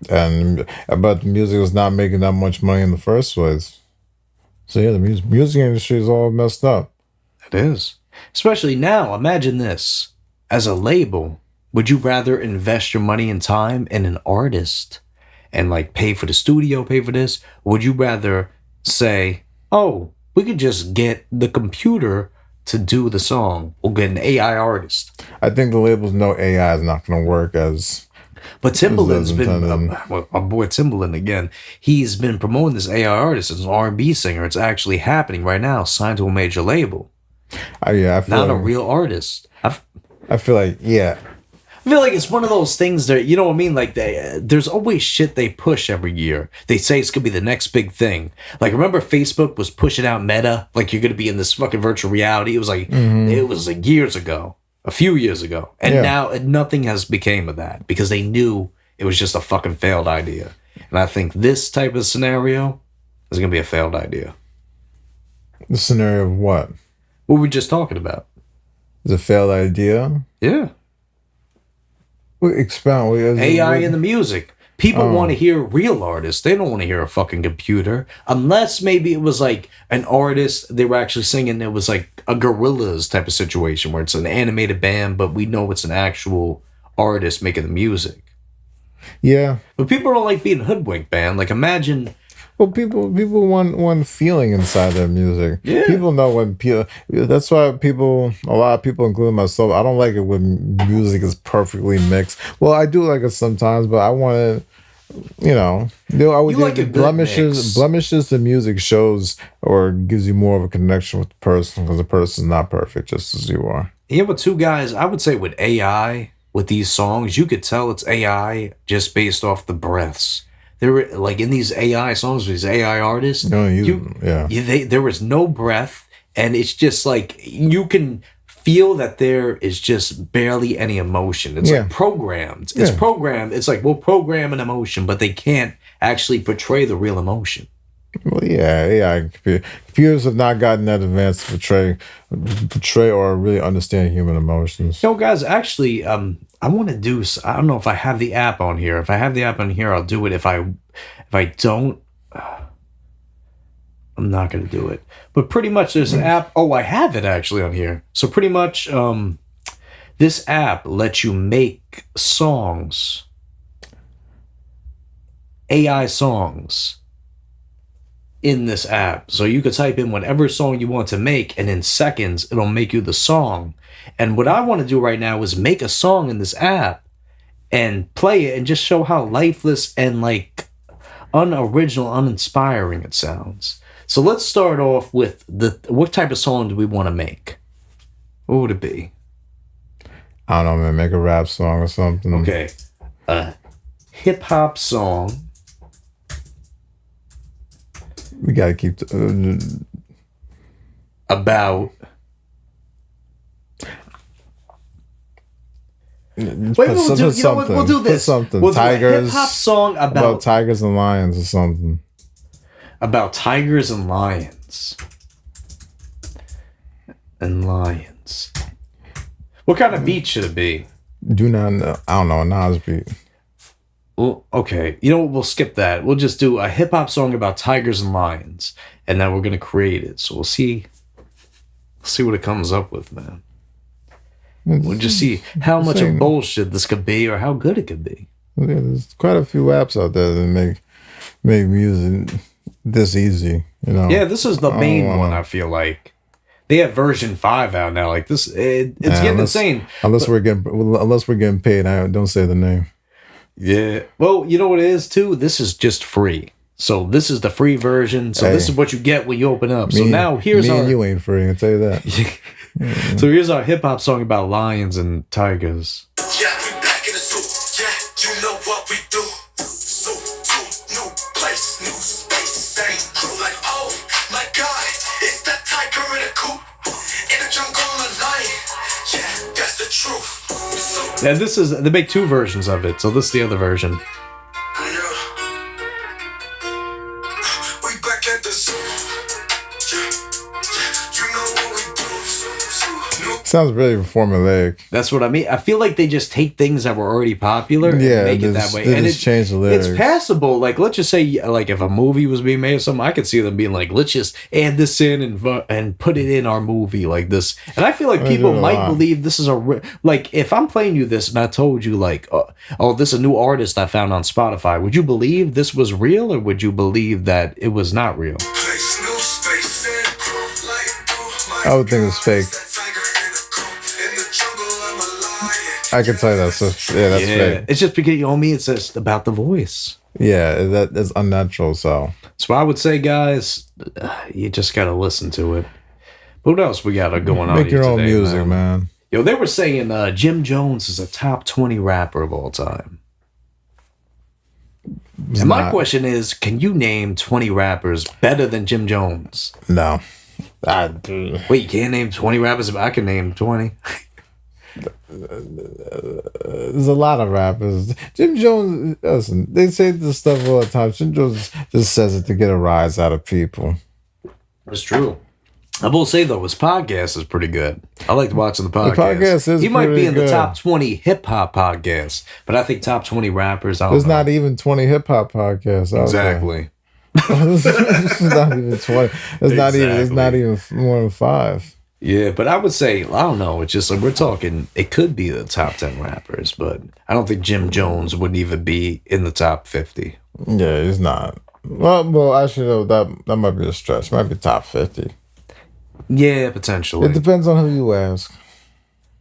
Speaker 2: But the music is not making that much money in the first place. So yeah, the music industry is all messed up.
Speaker 1: It is. Especially now, imagine this. As a label, would you rather invest your money and time in an artist and like pay for the studio, pay for this? Or would you rather say, oh, we could just get the computer to do the song. We'll get an AI artist.
Speaker 2: I think the labels know AI is not going to work as.
Speaker 1: But Timbaland's been, our boy Timbaland again, he's been promoting this AI artist as an R&B singer. It's actually happening right now, signed to a major label.
Speaker 2: I feel
Speaker 1: Not
Speaker 2: like,
Speaker 1: a real artist.
Speaker 2: I feel like, yeah.
Speaker 1: I feel like it's one of those things that, you know what I mean? Like, there's always shit they push every year. They say it's going to be the next big thing. Like, remember Facebook was pushing out Meta? Like, you're going to be in this fucking virtual reality. It was like, it was like years ago. A few years ago. And now nothing has became of that because they knew it was just a fucking failed idea. And I think this type of scenario is going to be a failed idea.
Speaker 2: The scenario of what?
Speaker 1: What were we just talking about?
Speaker 2: Is a failed idea?
Speaker 1: Yeah.
Speaker 2: Expound.
Speaker 1: AI in the music. People want to hear real artists. They don't want to hear a fucking computer. Unless maybe it was like an artist, they were actually singing, it was like a Gorillaz type of situation where it's an animated band, but we know it's an actual artist making the music.
Speaker 2: Yeah.
Speaker 1: But people don't like being hoodwinked, man. Like imagine...
Speaker 2: Well, people want feeling inside their music.
Speaker 1: Yeah.
Speaker 2: People know when people. That's why a lot of people, including myself, I don't like it when music is perfectly mixed. Well, I do like it sometimes, but I want to, I would
Speaker 1: like a good mix.
Speaker 2: Blemishes the music shows or gives you more of a connection with the person because the person's not perfect, just as you are.
Speaker 1: Yeah, but two guys, I would say with AI, with these songs, you could tell it's AI just based off the breaths. There were like in these AI songs, these AI artists, there was no breath, and it's just like you can feel that there is just barely any emotion. It's like programmed. It's programmed. It's like we'll program an emotion, but they can't actually portray the real emotion.
Speaker 2: Well, AI computers have not gotten that advanced to portray or really understand human emotions.
Speaker 1: So, guys, actually, I want to do. I don't know if I have the app on here. If I have the app on here, I'll do it. If I don't, I'm not going to do it. But pretty much, there's an app. Oh, I have it actually on here. So pretty much, this app lets you make songs, AI songs, in this app. So you could type in whatever song you want to make, and in seconds, it'll make you the song. And what I want to do right now is make a song in this app and play it and just show how lifeless and like unoriginal, uninspiring it sounds. So let's start off with what type of song do we want to make? What would it be?
Speaker 2: I don't know, man. Make a rap song or something.
Speaker 1: Okay. A hip-hop song.
Speaker 2: We got to keep...
Speaker 1: about...
Speaker 2: Wait, we'll do this.
Speaker 1: We'll
Speaker 2: tigers,
Speaker 1: do a hip-hop song
Speaker 2: about tigers and lions or something.
Speaker 1: About tigers and lions. What kind of beat should it be?
Speaker 2: Do not know. I don't know. A Nas beat.
Speaker 1: Well, okay. You know what? We'll skip that. We'll just do a hip-hop song about tigers and lions. And then we're going to create it. So we'll see what it comes up with, man. We'll just see how much of bullshit this could be or how good it could be.
Speaker 2: Yeah, there's quite a few apps out there that make music this easy,
Speaker 1: Yeah, this is the main one, I feel like. They have version 5 out now. Like this, it's getting insane.
Speaker 2: Unless we're getting paid, I don't say the name.
Speaker 1: Yeah. Well, you know what it is too? This is just free. So this is the free version. So this is what you get when you open up. So now here's
Speaker 2: and you ain't free, I'll tell you that.
Speaker 1: So here's our hip hop song about lions and tigers.
Speaker 3: Yeah, we back in the zoo. Yeah, you know what we do. So cool, new place, new space, same crew. Like, oh my God, it's that tiger in a coop. In the jungle, a lion. Yeah, that's the truth. So,
Speaker 1: And this is, they make two versions of it. So this is the other version.
Speaker 3: yeah. We back at the zoo. Yeah, you know what we do. New
Speaker 2: Sounds really formulaic.
Speaker 1: That's what I mean. I feel like they just take things that were already popular and
Speaker 2: Yeah,
Speaker 1: make it
Speaker 2: they
Speaker 1: that
Speaker 2: just-
Speaker 1: way.
Speaker 2: they
Speaker 1: And
Speaker 2: just change the lyrics.
Speaker 1: It's passable. Like, let's just say, like, if a movie was being made or something, I could see them being like, let's just add this in and put it in our movie like this. And I feel like
Speaker 2: They
Speaker 1: people
Speaker 2: do a
Speaker 1: might
Speaker 2: lot.
Speaker 1: believe this is like, if I'm playing you this and I told you, like, oh, this is a new artist I found on Spotify, would you believe this was real or would you believe that it was not real?
Speaker 3: place, new space, and crew. Like, oh my
Speaker 2: I would think it's fake.
Speaker 3: that tiger in a coop. In the jungle, I'm a lion.
Speaker 2: I can tell you that's that's fake.
Speaker 1: It's just because, you know me, it's just about the voice.
Speaker 2: Yeah, that's unnatural. So
Speaker 1: So I would say, guys, you just gotta listen to it. What else we got going on?
Speaker 2: make your
Speaker 1: here
Speaker 2: own
Speaker 1: today,
Speaker 2: music, man.
Speaker 1: Yo, they were saying Jim Jones is a top 20 rapper of all time. And my
Speaker 2: not.
Speaker 1: question is, can you name 20 rappers better than Jim Jones?
Speaker 2: No,
Speaker 1: Wait, you can't name 20 rappers? I can name 20.
Speaker 2: there's a lot of rappers. Jim Jones, listen, they say this stuff all the time. Jim Jones just says it to get a rise out of people.
Speaker 1: That's true. I will say, though, his podcast is pretty good. I liked watching the podcast.
Speaker 2: podcast is
Speaker 1: he might be
Speaker 2: pretty
Speaker 1: in the
Speaker 2: good.
Speaker 1: top 20 hip-hop podcasts, but I think top 20 rappers, I don't
Speaker 2: There's
Speaker 1: know.
Speaker 2: not even 20 hip hop podcasts. out there.
Speaker 1: Exactly.
Speaker 2: It's not even 20. It's not even more than 5.
Speaker 1: Yeah, but I would say, I don't know. It's just like we're talking, it could be the top 10 rappers, but I don't think Jim Jones would even be in the top 50.
Speaker 2: Yeah, he's not. Well, actually, no, that might be a stretch. Might be top 50.
Speaker 1: Yeah, potentially.
Speaker 2: It depends on who you ask.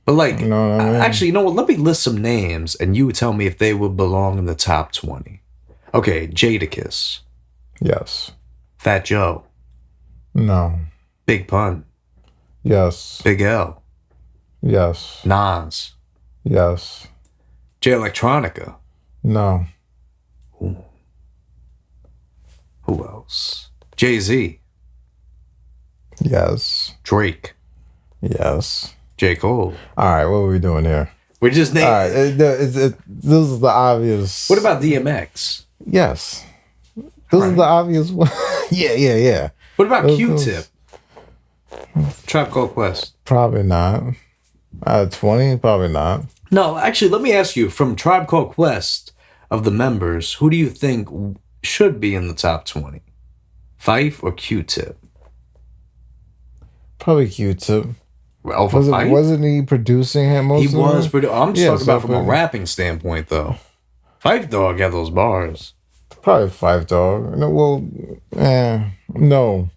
Speaker 1: But like,
Speaker 2: You know what I mean?
Speaker 1: actually, you know what? Let me list some names and you tell me if they would belong in the top 20. Okay, Jadakiss,
Speaker 2: Yes.
Speaker 1: Fat Joe,
Speaker 2: No.
Speaker 1: Big Pun,
Speaker 2: Yes.
Speaker 1: Big L,
Speaker 2: Yes.
Speaker 1: Nas,
Speaker 2: Yes.
Speaker 1: Jay Electronica.
Speaker 2: No.
Speaker 1: Who else? Jay-Z,
Speaker 2: Yes.
Speaker 1: Drake,
Speaker 2: Yes.
Speaker 1: J. Cole.
Speaker 2: All right, what are we doing here?
Speaker 1: We're just naming.
Speaker 2: All right, this is the obvious.
Speaker 1: What about DMX?
Speaker 2: Yes. This is the obvious one. yeah.
Speaker 1: What about
Speaker 2: Those-
Speaker 1: Q-Tip? Tribe Called Quest.
Speaker 2: Probably not. Out of 20, probably not.
Speaker 1: No, actually, let me ask you, from Tribe Called Quest, of the members, who do you think should be in the top 20? Fife or Q-Tip?
Speaker 2: Probably Q-Tip.
Speaker 1: Over Fife?
Speaker 2: Wasn't he producing him most
Speaker 1: He
Speaker 2: of the
Speaker 1: was,
Speaker 2: time?
Speaker 1: but I'm just
Speaker 2: Yeah,
Speaker 1: talking about
Speaker 2: so
Speaker 1: from a
Speaker 2: probably-
Speaker 1: rapping standpoint, though. Fife Dog had those bars.
Speaker 2: Probably 5 Dog. No, well, no.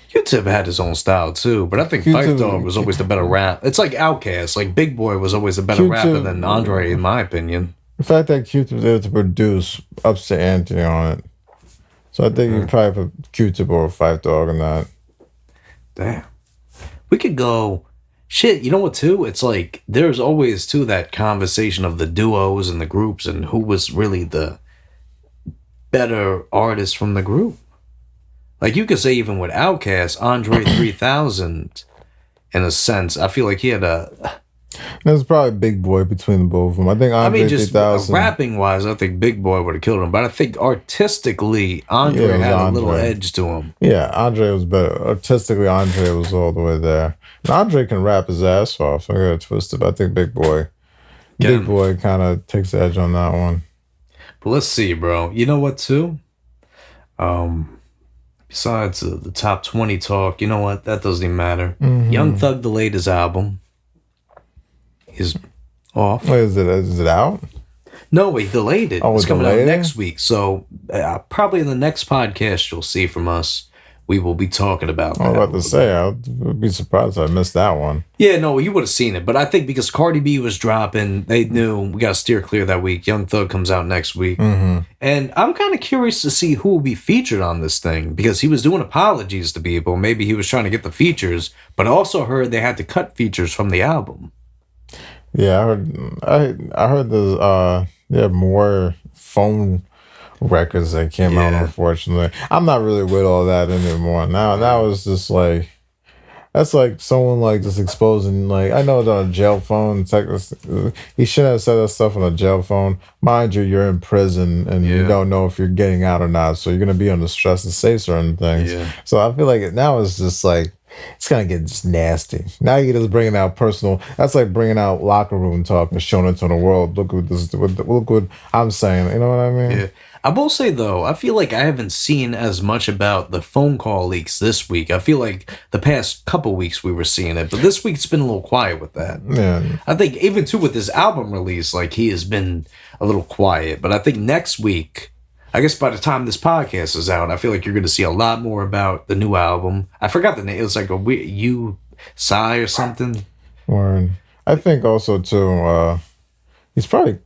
Speaker 1: Q-Tip had his own style, too, but I think
Speaker 2: Q-Tip-
Speaker 1: Fife Dog was always the better rap. It's like Outkast. Like, Big Boy was always a better
Speaker 2: Q-Tip-
Speaker 1: rapper than Andre, in my opinion.
Speaker 2: The fact that Q-Tip was able to produce ups to ante on it. So I think you probably put Q-Tip over 5 Dog on that.
Speaker 1: Damn. We could go. Shit, you know what, too? It's like, there's always, too, that conversation of the duos and the groups and who was really the better artist from the group. Like, you could say even with Outkast, Andre 3000, in a sense, I feel like he had a...
Speaker 2: There's probably Big Boy between the both of them. I think
Speaker 1: I
Speaker 2: Andre
Speaker 1: mean, just
Speaker 2: 3000.
Speaker 1: rapping-wise, I think Big Boy would have killed him. But I think artistically, Andre
Speaker 2: Yeah, it was
Speaker 1: had a little
Speaker 2: Andre.
Speaker 1: edge to him.
Speaker 2: Yeah, Andre was better. Artistically, Andre was all the way there. And Andre can rap his ass off. I got it twisted. But I think Big Boy kind of takes the edge on that one.
Speaker 1: But let's see, bro. You know what, too? Besides the top 20 talk, you know what? That doesn't even matter.
Speaker 2: Mm-hmm.
Speaker 1: Young Thug delayed his album. He's off.
Speaker 2: Wait, is it out?
Speaker 1: No, he delayed it.
Speaker 2: Oh,
Speaker 1: It's coming out
Speaker 2: delayed it?
Speaker 1: next week. So probably in the next podcast you'll see from us, we will be talking about that.
Speaker 2: I was about to say, I would be surprised if I missed that one.
Speaker 1: Yeah, no, you would have seen it, but I think because Cardi B was dropping, they knew we got to steer clear that week. Young Thug comes out next week. And I'm kind of curious to see who will be featured on this thing because he was doing apologies to people. Maybe he was trying to get the features, but I also heard they had to cut features from the album.
Speaker 2: Yeah, I heard there are more phone records that came out, unfortunately. I'm not really with all that anymore. Now it's just like, that's like someone like just exposing, like, I know it's on a jail phone. He shouldn't have said that stuff on a jail phone. Mind you, you're in prison and you don't know if you're getting out or not. So you're going to be under stress to say certain things. Yeah. So I feel like now it's just like, it's going to get just nasty. Now you're just bringing out personal. That's like bringing out locker room talk and showing it to the world. Look what I'm saying. You know what I mean?
Speaker 1: Yeah. I will say, though, I feel like I haven't seen as much about the phone call leaks this week. I feel like the past couple weeks we were seeing it, but this week's been a little quiet with that.
Speaker 2: Yeah.
Speaker 1: I think even, too, with his album release, like, he has been a little quiet. But I think next week, I guess by the time this podcast is out, I feel like you're going to see a lot more about the new album. I forgot the name. It was like You Sigh or something.
Speaker 2: Or I think also, too, he's probably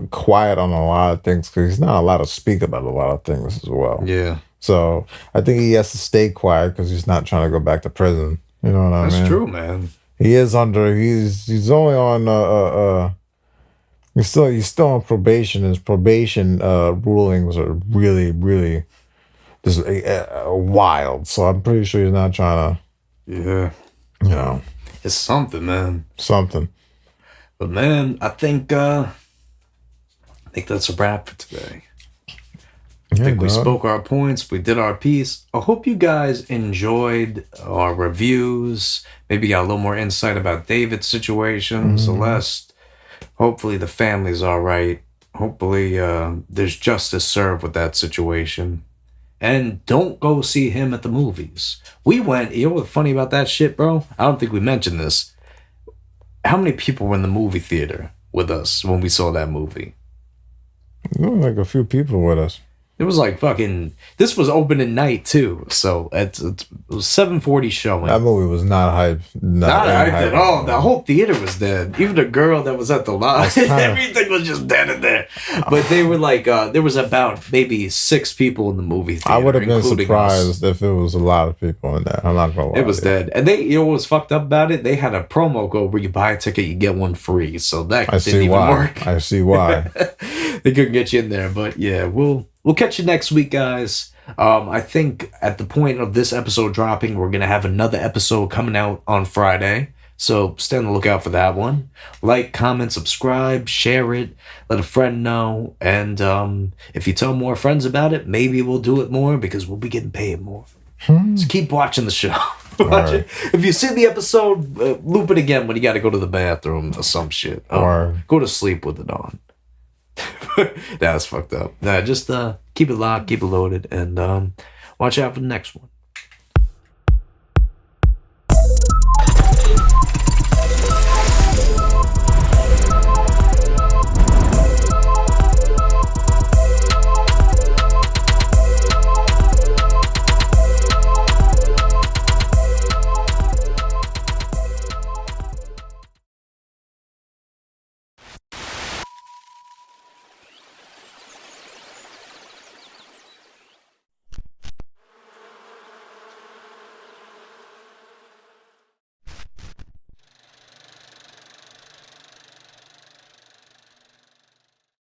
Speaker 2: quiet on a lot of things because he's not allowed to speak about a lot of things as well.
Speaker 1: Yeah.
Speaker 2: So I think he has to stay quiet because he's not trying to go back to prison. You know what I mean?
Speaker 1: That's true, man.
Speaker 2: He's only on he's still on probation. His probation rulings are really, really just wild. So I'm pretty sure he's not trying to.
Speaker 1: Yeah.
Speaker 2: You know.
Speaker 1: It's something, man.
Speaker 2: Something.
Speaker 1: But man, I think that's a wrap for today. I think we spoke our points. We did our piece. I hope you guys enjoyed our reviews. Maybe got a little more insight about David's situation. Celeste. Hopefully the family's all right. Hopefully there's justice served with that situation. And don't go see him at the movies. We went, you know what's funny about that shit, bro? I don't think we mentioned this. How many people were in the movie theater with us when we saw that movie?
Speaker 2: Like a few people with us.
Speaker 1: It was like fucking. This was opening night too, so it was 7:40 showing.
Speaker 2: That movie was not hype.
Speaker 1: Not hype at all. The whole theater was dead. Even the girl that was at the lobby, everything was just dead in there. But they were like, there was about maybe 6 people in the movie theater.
Speaker 2: I would have been surprised if it was a lot of people in there. I'm not gonna lie.
Speaker 1: It was dead, and you know what was fucked up about it? They had a promo code where you buy a ticket, you get one free. So that didn't even work.
Speaker 2: I see why.
Speaker 1: They couldn't get you in there, but yeah, We'll catch you next week, guys. I think at the point of this episode dropping, we're going to have another episode coming out on Friday. So stay on the lookout for that one. Like, comment, subscribe, share it, let a friend know. And if you tell more friends about it, maybe we'll do it more because we'll be getting paid more. So keep watching the show. Right. If you see the episode, loop it again when you got to go to the bathroom or some shit. Go to sleep with it on. That's fucked up. Nah, just keep it locked, keep it loaded, and watch out for the next one.